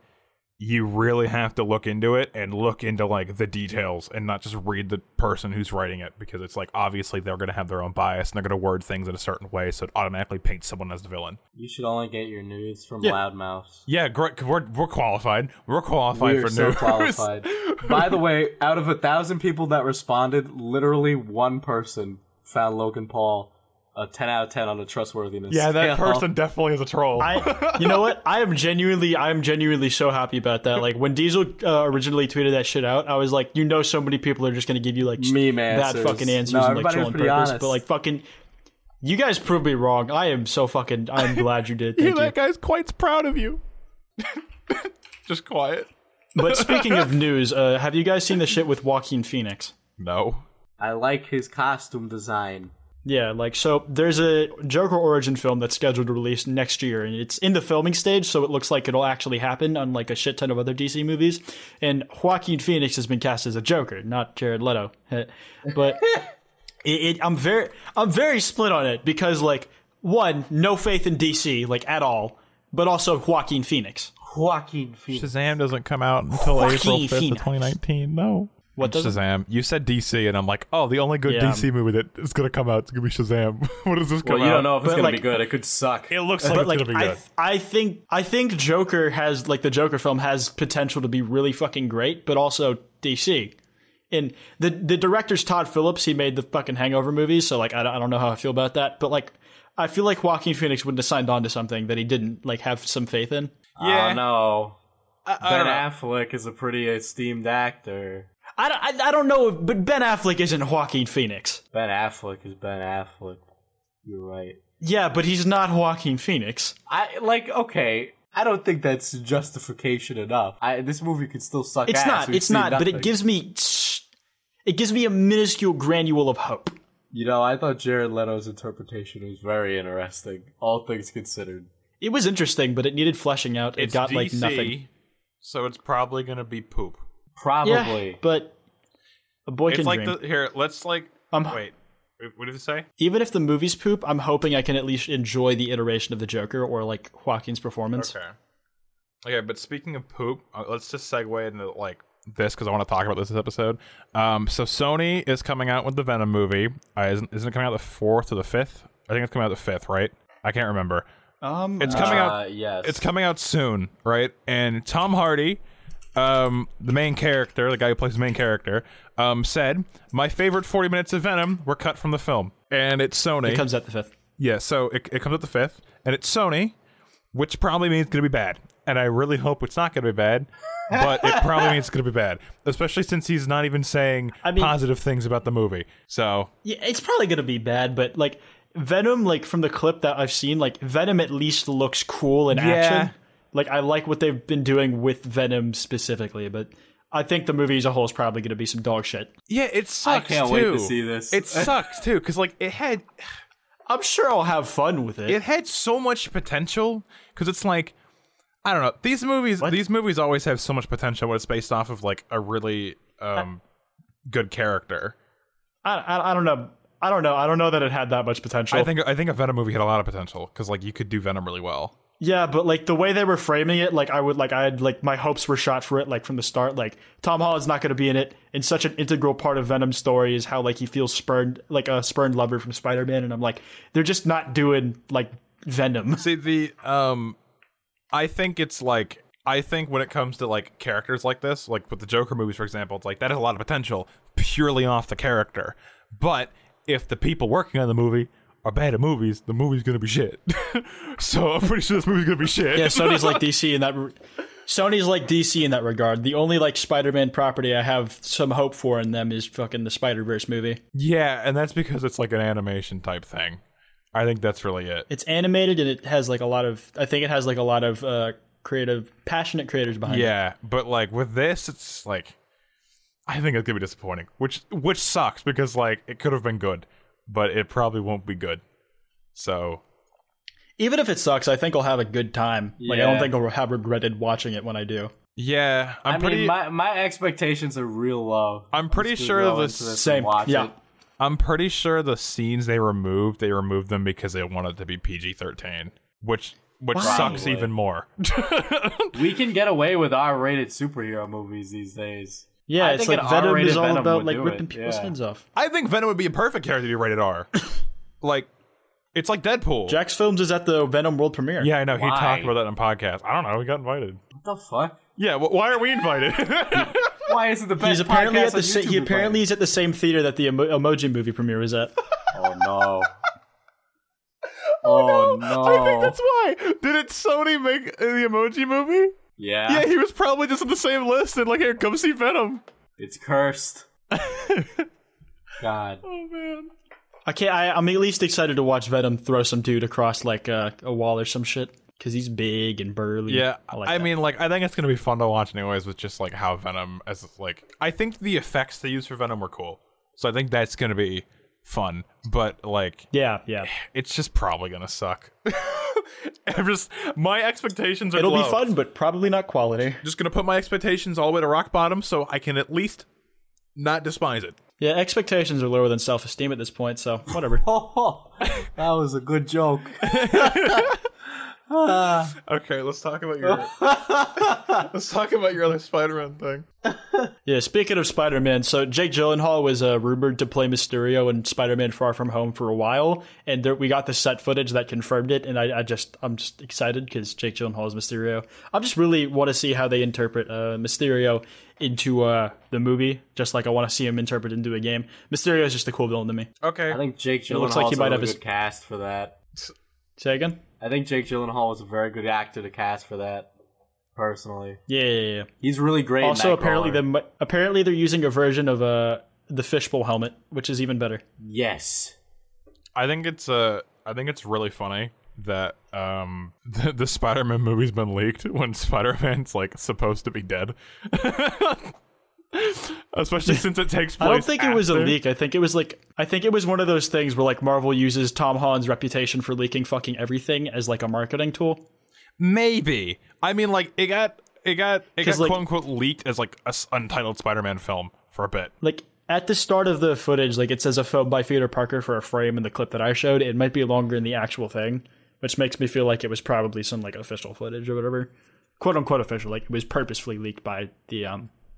B: you really have to look into it and look into like the details and not just read the person who's writing it, because it's like obviously they're going to have their own bias and they're going to word things in a certain way, so it automatically paints someone as the villain.
A: You should only get your news from Loudmouths.
B: Yeah, great. We're qualified. We're qualified for
A: so
B: news.
A: Qualified. By the way, out of 1,000 people that responded, literally one person found Logan Paul a 10 out of 10 on the trustworthiness
B: Yeah, that
A: scale.
B: person definitely is a troll.
C: You know what? I am genuinely so happy about that. Like when Diesel originally tweeted that shit out, I was like, you know, so many people are just gonna give you like
A: meme
C: bad
A: answers.
C: fucking answers
A: No,
C: and like
A: everybody was
C: troll on
A: pretty
C: purpose.
A: honest.
C: But like fucking, you guys proved me wrong. I'm glad you did.
B: Yeah,
C: Thank you.
B: that guy's quite proud of you. Just quiet.
C: But speaking of news, have you guys seen the shit with Joaquin Phoenix?
B: No.
A: I like his costume design.
C: Yeah, like, so there's a Joker origin film that's scheduled to release next year, and it's in the filming stage, so it looks like it'll actually happen, unlike a shit ton of other DC movies. And Joaquin Phoenix has been cast as a Joker, not Jared Leto. But I'm very split on it, because, like, one, no faith in DC, like, at all, but also Joaquin Phoenix.
A: Joaquin Phoenix.
B: Shazam doesn't come out until
C: Joaquin
B: April 5th of
C: Phoenix.
B: 2019. No.
C: What does it?
B: Shazam. You said DC, and I'm like, oh, the only good
C: Yeah.
B: DC movie that is going to come out is going to be Shazam. What does this come
A: Well,
B: out?
A: you don't know if it's
C: But,
A: going to
C: like-
A: be good. It could suck.
B: It looks like
C: But
B: it's
C: like,
B: going to be good.
C: I think Joker has, like, the Joker film has potential to be really fucking great, but also DC. And the director's Todd Phillips. He made the fucking Hangover movies, so like I don't know how I feel about that. But like, I feel like Joaquin Phoenix wouldn't have signed on to something that he didn't like have some faith in.
B: Yeah.
A: Oh, no.
B: I
A: Ben
B: don't know.
A: Affleck is a pretty esteemed actor.
C: I don't know, but Ben Affleck isn't Joaquin Phoenix.
A: Ben Affleck is Ben Affleck. You're right.
C: Yeah, but he's not Joaquin Phoenix.
A: Okay. I don't think that's justification enough. This movie could still suck
C: It's
A: ass.
C: not.
A: We've
C: It's
A: seen
C: not. But
A: nothing.
C: it gives me a minuscule granule of hope.
A: You know, I thought Jared Leto's interpretation was very interesting, all things considered.
C: It was interesting, but it needed fleshing out. It
B: It's
C: got
B: DC,
C: like nothing.
B: so it's probably going to be poop.
A: Probably.
C: Yeah, but a boy
B: It's
C: can
B: like
C: dream.
B: here, let's like wait. What did it say?
C: Even if the movie's poop, I'm hoping I can at least enjoy the iteration of the Joker or like Joaquin's performance.
B: Okay, but speaking of poop, let's just segue into like this because I want to talk about this episode. So Sony is coming out with the Venom movie. Isn't it coming out the 4th or the 5th? I think it's coming out the 5th, right? I can't remember. It's coming out.
A: Yes.
B: It's coming out soon, right? And Tom Hardy, the main character, the guy who plays the main character, said, "My favorite 40 minutes of Venom were cut from the film." And it's Sony.
C: It comes out the 5th.
B: Yeah, so it comes out the 5th, and it's Sony, which probably means it's going to be bad. And I really hope it's not going to be bad, but it probably means it's going to be bad, especially since he's not even saying positive things about the movie. So
C: Yeah, it's probably gonna be bad, but like Venom, like from the clip that I've seen, like Venom at least looks cool in action. Like I like what they've been doing with Venom specifically, but I think the movie as a whole is probably gonna be some dog shit.
B: yeah, it sucks.
A: I can't
B: too.
A: wait to see this.
B: It sucks too, because like
C: I'm sure I'll have fun with it.
B: it had so much potential. Because it's like, I don't know, these movies always have so much potential when it's based off of like a really good character.
C: I don't know. I don't know that it had that much potential.
B: I think a Venom movie had a lot of potential because like you could do Venom really well.
C: Yeah, but like the way they were framing it, like I had like my hopes were shot for it like from the start. Like Tom Holland's not going to be in it, and such an integral part of Venom's story is how like he feels spurned, like a spurned lover from Spider-Man, and I'm like, they're just not doing like Venom.
B: See I think it's like when it comes to like characters like this, like with the Joker movies for example, it's like that has a lot of potential purely off the character. But if the people working on the movie are bad at movies, the movie's gonna be shit. So I'm pretty sure this movie's gonna be shit.
C: Yeah, Sony's like DC in that. Sony's like DC in that regard. The only like Spider-Man property I have some hope for in them is fucking the Spider-Verse movie.
B: Yeah, and that's because it's like an animation type thing. I think that's really it.
C: It's animated and it has like a lot of. I think it has like a lot of passionate creators behind it.
B: Yeah, but like with this, it's like I think it's gonna be disappointing, which sucks because like it could have been good, but it probably won't be good. So
C: even if it sucks, I think I'll have a good time. Like I
A: Yeah.
C: don't think I'll have regretted watching it when I do.
B: yeah,
A: I mean, my expectations are real low.
B: I'm pretty
A: Just to
B: sure
A: go
B: the
A: into this and
C: same.
A: watch
C: Yeah.
A: it.
B: I'm pretty sure the scenes they removed them because they wanted to be PG-13, which sucks
A: Probably.
B: even more.
A: We can get away with R-rated superhero movies these days.
C: Yeah,
A: I
C: it's
A: think
C: like
A: an
C: Venom
A: R-rated
C: is all
A: Venom
C: about
A: would
C: like
A: do
C: ripping
A: it,
C: people's
A: yeah.
C: heads off.
B: I think Venom would be a perfect character to be rated R. Like, it's like Deadpool.
C: Jax Films is at the Venom world premiere.
B: Yeah, I know. He
A: Why?
B: talked about that in podcast. I don't know. He got invited.
A: What the fuck?
B: Yeah, why aren't we invited?
A: Why is it the best
C: He's apparently
A: podcast
C: at the
A: on YouTube
C: he
A: we
C: apparently is at the same theater that the Emoji Movie premiere was at.
A: play? Oh no. Oh no.
B: I think that's why. Didn't Sony make the Emoji Movie?
A: Yeah.
B: Yeah, he was probably just on the same list and like, here, come see Venom.
A: It's cursed. God.
B: Oh man.
C: I'm at least excited to watch Venom throw some dude across like a wall or some shit because he's big and burly.
B: Yeah,
C: like
B: I
C: that.
B: mean, like, I think it's gonna be fun to watch anyways with just like how Venom as like I think the effects they used for Venom were cool, so I think that's gonna be fun. But like,
C: yeah.
B: it's just probably gonna suck. My expectations are
C: It'll
B: low.
C: be fun, but probably not quality.
B: Just gonna put my expectations all the way to rock bottom so I can at least not despise it.
C: Yeah, expectations are lower than self-esteem at this point, so whatever.
A: Oh, that was a good joke.
B: Okay, let's talk about your other Spider-Man thing.
C: Yeah, speaking of Spider-Man, so Jake Gyllenhaal was rumored to play Mysterio in Spider-Man Far From Home for a while, and we got the set footage that confirmed it, and I'm just excited because Jake Gyllenhaal is Mysterio. I just really want to see how they interpret Mysterio into the movie, just like I want to see him interpret into a game. Mysterio is just a cool villain to me.
B: Okay.
A: I think Jake Gyllenhaal
C: looks like he might
A: a
C: have
A: really
C: his-
A: good cast for that.
C: Say again?
A: I think Jake Gyllenhaal was a very good actor to cast for that. Personally,
C: Yeah.
A: he's really great.
C: Also,
A: in that
C: apparently they're using a version of the fishbowl helmet, which is even better.
A: yes.
B: I think it's really funny that the Spider-Man movie's been leaked when Spider-Man's like supposed to be dead. Especially since it takes place.
C: I don't think it was a
B: after.
C: leak. I think it was one of those things where like Marvel uses Tom Holland's reputation for leaking fucking everything as like a marketing tool.
B: Maybe. I mean, like it got
C: like-
B: quote unquote leaked as like a untitled Spider-Man film for a bit.
C: Like at the start of the footage, like it says a film by Peter Parker for a frame in the clip that I showed. It might be longer in the actual thing, which makes me feel like it was probably some like official footage or whatever, quote unquote official. Like it was purposefully leaked by the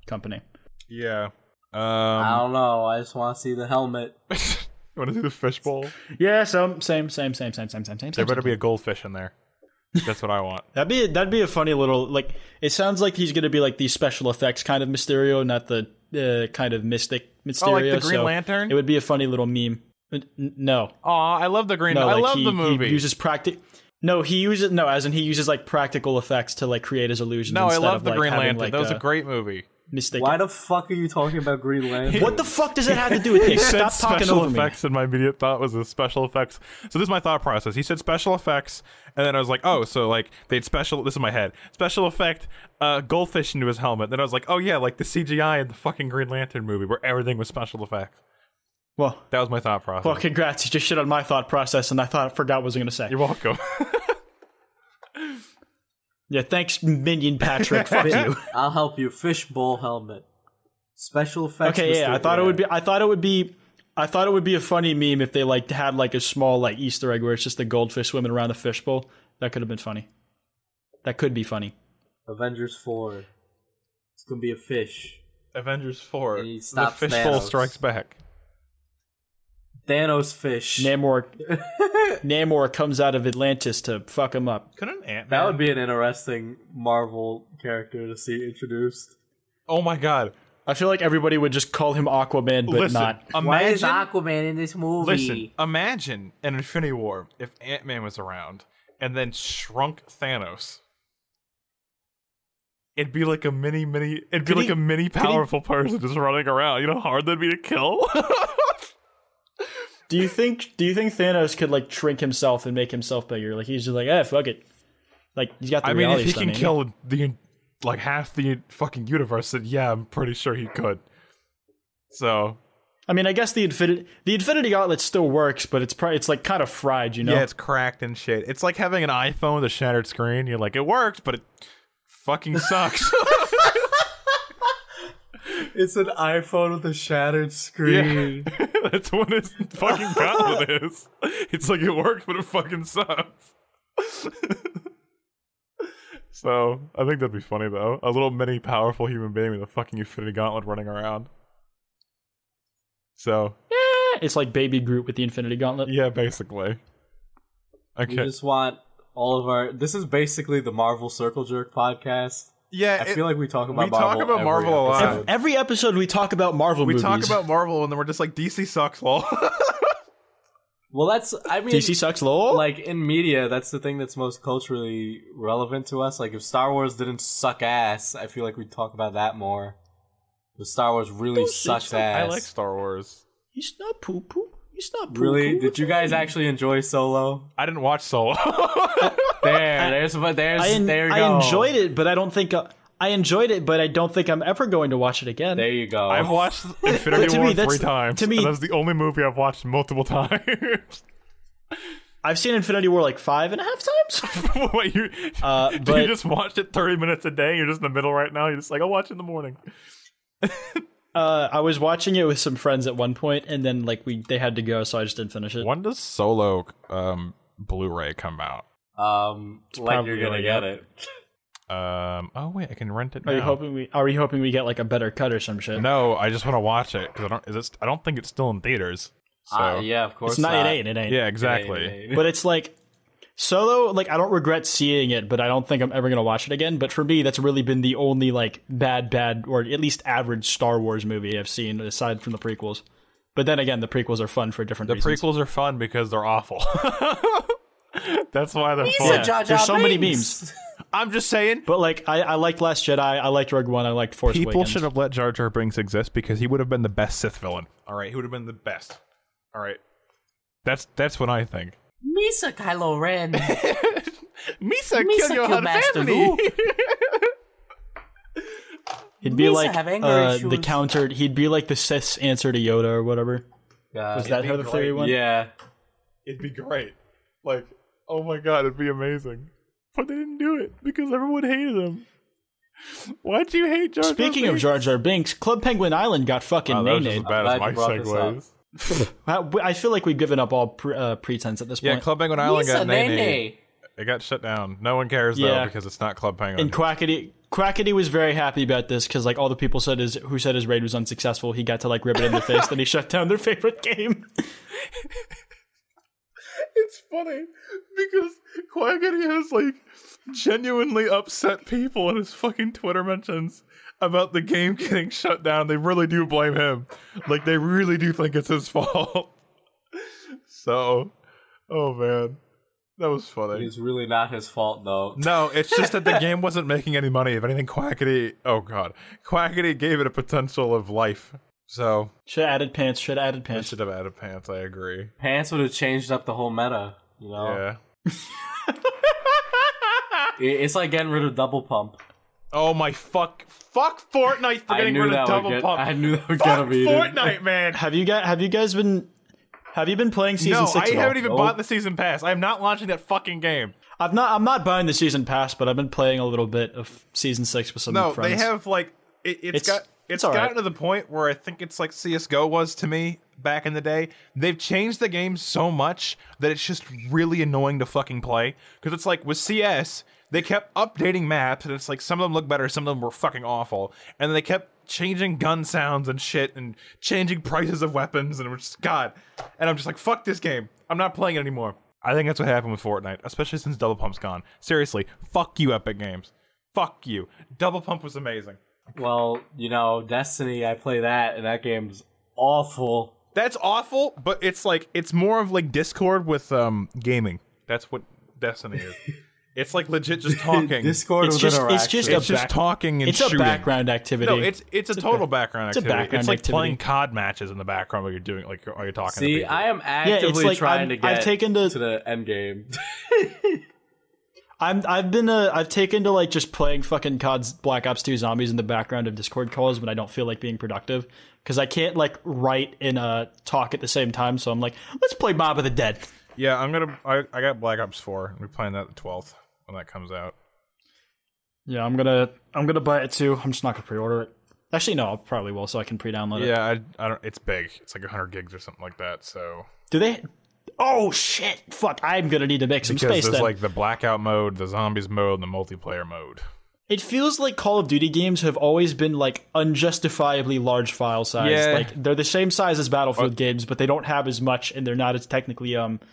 C: company.
B: Yeah.
A: I don't know. I just want to see the helmet.
B: You want to see the fishbowl?
C: Yeah, so same.
B: There better be a goldfish in there. That's what I want.
C: That'd be a funny little like. It sounds like he's gonna be like the special effects kind of Mysterio, not the kind of mystic Mysterio.
B: Oh, like the Green
C: so
B: Lantern?
C: It would be a funny little meme. No,
B: Aw, I love the Green.
C: no,
B: I
C: like
B: love the movie.
C: He uses he uses like practical effects to like create his illusions.
B: No, I
C: instead
B: love
C: of,
B: the
C: like,
B: Green
C: having,
B: Lantern.
C: like,
B: That was a great movie.
C: mystic.
A: Why the fuck are you talking about Green Lantern?
C: What the fuck does that have to do with this?
B: Said
C: Stop talking
B: special
C: over me.
B: effects, and my immediate thought was the special effects. So this is my thought process. He said special effects, and then I was like, oh, so like they'd special. This is my head. Special effect, goldfish into his helmet. Then I was like, oh yeah, like the CGI in the fucking Green Lantern movie where everything was special effects.
C: Well,
B: That was my thought process.
C: well, congrats. You just shit on my thought process, and I forgot what I was going to say.
B: You're welcome.
C: Yeah, thanks, Minion Patrick. Fuck you.
A: I'll help you. Fishbowl helmet. Special effects.
C: Okay, yeah,
A: Mysterio.
C: I thought it would be a funny meme if they like had like a small like Easter egg where it's just a goldfish swimming around the fishbowl. That could have been funny. That could be funny.
A: Avengers 4. It's gonna be a fish.
B: Avengers 4.
A: He
B: The
A: stops
B: fishbowl
A: Thanos.
B: strikes back.
A: Thanos fish.
C: Namor comes out of Atlantis to fuck him up.
B: Couldn't Ant-Man?
A: That would be an interesting Marvel character to see introduced.
B: Oh my god.
C: I feel like everybody would just call him Aquaman, but
B: Listen,
C: not.
A: Why is
B: imagine.
A: Aquaman in this movie?
B: Listen, imagine an Infinity War if Ant-Man was around and then shrunk Thanos. It'd be like a mini powerful person just running around. You know how hard that'd be to kill?
C: Do you think Thanos could like shrink himself and make himself bigger? Like he's just like, fuck it. Like he's got the
B: I mean, if
C: reality
B: he
C: stone,
B: can
C: ain't
B: kill the like half the fucking universe, then yeah, I'm pretty sure he could. So
C: I mean, I guess the Infinity Gauntlet still works, but it's like kind of fried, you know?
B: yeah, it's cracked and shit. It's like having an iPhone with a shattered screen. You're like, it worked, but it fucking sucks.
A: It's an iPhone with a shattered screen.
B: Yeah. That's what his fucking gauntlet is. It's like it works, but it fucking sucks. So I think that'd be funny though. A little mini powerful human being with a fucking Infinity Gauntlet running around. So
C: It's like Baby Groot with the Infinity Gauntlet.
B: yeah, basically.
A: We
B: Okay.
A: just want all of our. This is basically the Marvel Circle Jerk podcast.
B: Yeah,
A: I feel like we talk about
B: we
A: Marvel.
B: talk about
A: every
B: Marvel a lot.
A: episode.
C: Every episode we talk about Marvel
B: we
C: movies.
B: talk about Marvel and then we're just like DC sucks, lol.
A: Well, that's. I mean,
C: DC sucks, lol.
A: like in media, that's the thing that's most culturally relevant to us. Like if Star Wars didn't suck ass, I feel like we'd talk about that more. But Star Wars really sucks ass.
B: I like Star Wars.
C: You stop poo poo. You stop poo
A: Really?
C: poo.
A: Did you guys actually enjoy Solo?
B: I didn't watch Solo.
A: There's you go.
C: I enjoyed it, but I don't think I enjoyed it, but I don't think I'm ever going to watch it again.
A: There you go.
B: I've watched Infinity
C: To
B: War
C: me, that's-
B: 3 times.
C: to me-
B: and that's the only movie I've watched multiple times.
C: I've seen Infinity War like 5.5 times.
B: What you?
C: But
B: you just watched it 30 minutes a day? You're just in the middle right now. You're just like, I'll watch it in the morning.
C: I was watching it with some friends at one point, and then like they had to go, so I just didn't finish it.
B: When does Solo Blu-ray come out?
A: like you're gonna get it.
B: Oh wait, I can rent it now.
C: Are we hoping we get like a better cut or some shit?
B: No, I just want to watch it because I don't think it's still in theaters. So
A: Yeah, of course.
C: It's not. It ain't.
B: yeah, exactly.
A: It ain't.
C: But it's like Solo. Like I don't regret seeing it, but I don't think I'm ever gonna watch it again. But for me, that's really been the only like bad or at least average Star Wars movie I've seen aside from the prequels. But then again, the prequels are fun for different reasons.
B: Prequels are fun because they're awful. That's why they're fun.
C: Yeah,
A: Jar Jar
C: there's so many
A: Binks.
C: memes.
B: I'm just saying.
C: But like I liked Last Jedi, I liked Rogue One, I liked Force
B: People
C: Awakens.
B: should have let Jar Jar Binks exist because he would have been the best Sith villain. All right, he would have been the best. All right, that's what I think.
A: Misa Kylo Ren.
B: Misa,
A: Misa
B: kill your
A: kill
B: whole
A: Master
B: family.
A: Luke.
C: He'd be
A: Misa
C: like
A: have anger
C: the
A: issues.
C: countered. He'd be like the Sith's answer to Yoda or whatever.
A: God.
C: Was that how the theory went?
A: Yeah.
B: It'd be great. Like, oh my god, it'd be amazing. But they didn't do it because everyone hated him. Why'd you hate Jar Jar
C: Speaking of
B: Binks?
C: Jar Jar Binks, Club Penguin Island got fucking
B: Wow, that was just as
C: named.
B: bad
A: I'm
B: as
A: glad
B: my
A: you brought this
B: segues.
C: I feel like we've given up all pretense at this
B: Yeah,
C: point.
B: Club Penguin Island got
A: Misa
B: named.
A: Nene.
B: It got shut down. No one cares though
C: Yeah.
B: because it's not Club Penguin.
C: And Quackity was very happy about this because like all the people who said his raid was unsuccessful, he got to like rip it in the face. Then he shut down their favorite game.
B: It's funny because Quackity has like genuinely upset people in his fucking Twitter mentions about the game getting shut down. They really do blame him. Like they really do think it's his fault. So, oh man, that was funny.
A: It's really not his fault though.
B: No, it's just that the game wasn't making any money. If anything, Quackity gave it a potential of life. So
C: Should have added pants.
B: I should have added pants. I agree.
A: Pants would have changed up the whole meta. You know.
B: Yeah.
A: It's like getting rid of double pump.
B: Oh my fuck Fortnite for
A: I
B: getting
A: knew
B: rid
A: that
B: of
A: would
B: double
A: get.
B: pump.
A: I knew that would
B: Fuck
A: get him eaten.
B: Fortnite, man.
C: Have you guys been playing season
B: No,
C: 6?
B: I
C: at all?
B: haven't even bought the season pass. I am not launching that fucking game.
C: I'm not buying the season pass, but I've been playing a little bit of season 6 with some
B: No,
C: friends.
B: they have like it's
C: it's all
B: gotten
C: right.
B: to the point where I think it's like CS:GO was to me back in the day. They've changed the game so much that it's just really annoying to fucking play. Because it's like with CS, they kept updating maps, and it's like some of them look better, some of them were fucking awful, and then they kept changing gun sounds and shit, and changing prices of weapons, and it was just God. And I'm just like, fuck this game. I'm not playing it anymore. I think that's what happened with Fortnite, especially since Double Pump's gone. Seriously, fuck you, Epic Games. Fuck you. Double Pump was amazing.
A: Well, you know, Destiny. I play that, and that game's awful.
B: That's awful, but it's like it's more of like Discord with gaming. That's what Destiny is. It's like legit just talking.
A: Discord
C: It's
A: with
C: just-
A: interaction.
C: it's just
B: It's just talking and
C: It's
B: shooting.
C: a background activity.
B: No, it's a total background
C: it's a
B: activity.
C: background
B: It's like
C: activity.
B: playing COD matches in the background while you're doing like while you're talking. to
A: See,
B: people.
A: I am
C: it's
A: actively
C: like
A: trying
C: I've
A: to get
C: taken
A: to the end game.
C: I've taken to like just playing fucking COD's Black Ops 2 Zombies in the background of Discord calls when I don't feel like being productive, because I can't like write and talk at the same time. So I'm like, let's play Mob of the Dead.
B: Yeah, I got Black Ops 4. We're playing that the 12th when that comes out.
C: Yeah, I'm gonna buy it too. I'm just not gonna pre-order it. Actually, no, I probably will, so I can pre-download it.
B: Yeah, I don't. It's big. It's like 100 gigs or something like that. So
C: Do they? Oh shit! Fuck! I'm gonna need to make some
B: because
C: space.
B: there's
C: Then
B: like the blackout mode, the zombies mode, and the multiplayer mode.
C: it feels like Call of Duty games have always been like unjustifiably large file size.
B: Yeah.
C: Like they're the same size as Battlefield games, but they don't have as much, and they're not as technically intensive.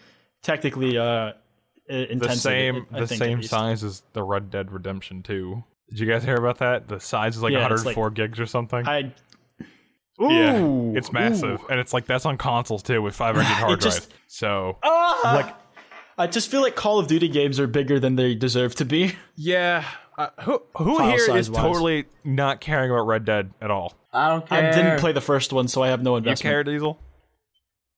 B: The same size as the Red Dead Redemption 2. Did you guys hear about that? The size is like 104 gigs or something.
C: Ooh,
B: yeah, it's massive, and it's like that's on consoles too with 500 gig hard drive. So
C: like, I just feel like Call of Duty games are bigger than they deserve to be.
B: yeah, who
C: File
B: here is
C: size-wise.
B: totally not caring about Red Dead at all?
A: I don't care.
C: I didn't play the first one, so I have no
B: You
C: investment.
B: care, Diesel?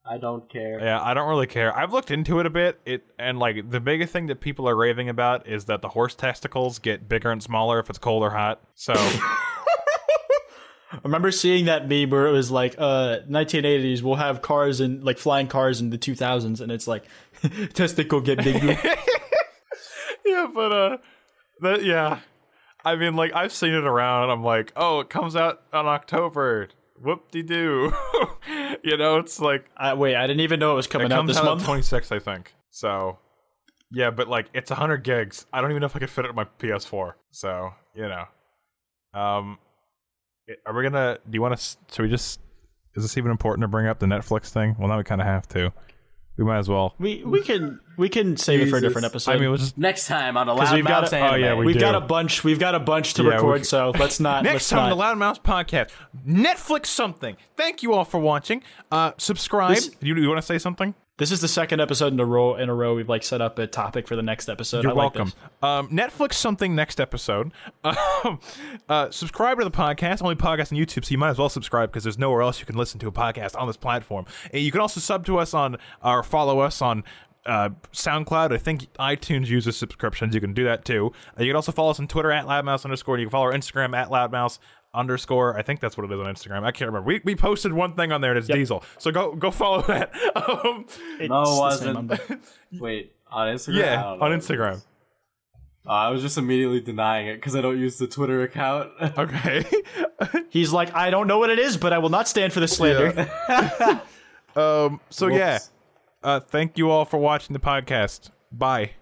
A: I don't care.
B: Yeah, I don't really care. I've looked into it a bit. And like the biggest thing that people are raving about is that the horse testicles get bigger and smaller if it's cold or hot. So
C: I remember seeing that meme where it was like 1980s we'll have cars and like flying cars in the 2000s, and it's like testicle get bigger.
B: yeah, but yeah. I mean, like I've seen it around. And I'm like, oh, it comes out on October. Whoop-de-doo. You know, it's like
C: Wait, I didn't even know it was coming out this month.
B: 26th, I think. So yeah, but like it's 100 gigs. I don't even know if I could fit it on my PS4. So you know, are we gonna? Do you want to? Should we just? Is this even important to bring up the Netflix thing? Well, now we kind of have to. We might as well.
C: We can save it for a different episode.
B: I mean, we'll just
A: Next time on a
C: we've got
A: Loudmouth
C: a-
A: Anime.
B: oh, yeah,
C: we've
B: do.
C: got a bunch. We've got a bunch to record, so let's not.
B: next
C: let's
B: time on
C: not.
B: the Loudmouth podcast. Netflix something. Thank you all for watching. Subscribe. You want to say something?
C: This is the second episode in a row. We've like set up a topic for the next episode.
B: You're
C: I like
B: welcome.
C: this.
B: Netflix something next episode. Subscribe to the podcast. Only podcast on YouTube, so you might as well subscribe because there's nowhere else you can listen to a podcast on this platform. And you can also sub to us on or follow us on SoundCloud. I think iTunes uses subscriptions. You can do that too. You can also follow us on Twitter at loudmouse_. And you can follow our Instagram at loudmouse_. I think that's what it is on Instagram. I can't remember. We posted one thing on there and it's Diesel. So go follow that.
A: No, it wasn't. Wait, on Instagram?
B: Yeah, on Instagram.
A: I was just immediately denying it because I don't use the Twitter account.
B: Okay.
C: He's like, I don't know what it is, but I will not stand for the slander.
B: So yeah. Thank you all for watching the podcast. Bye.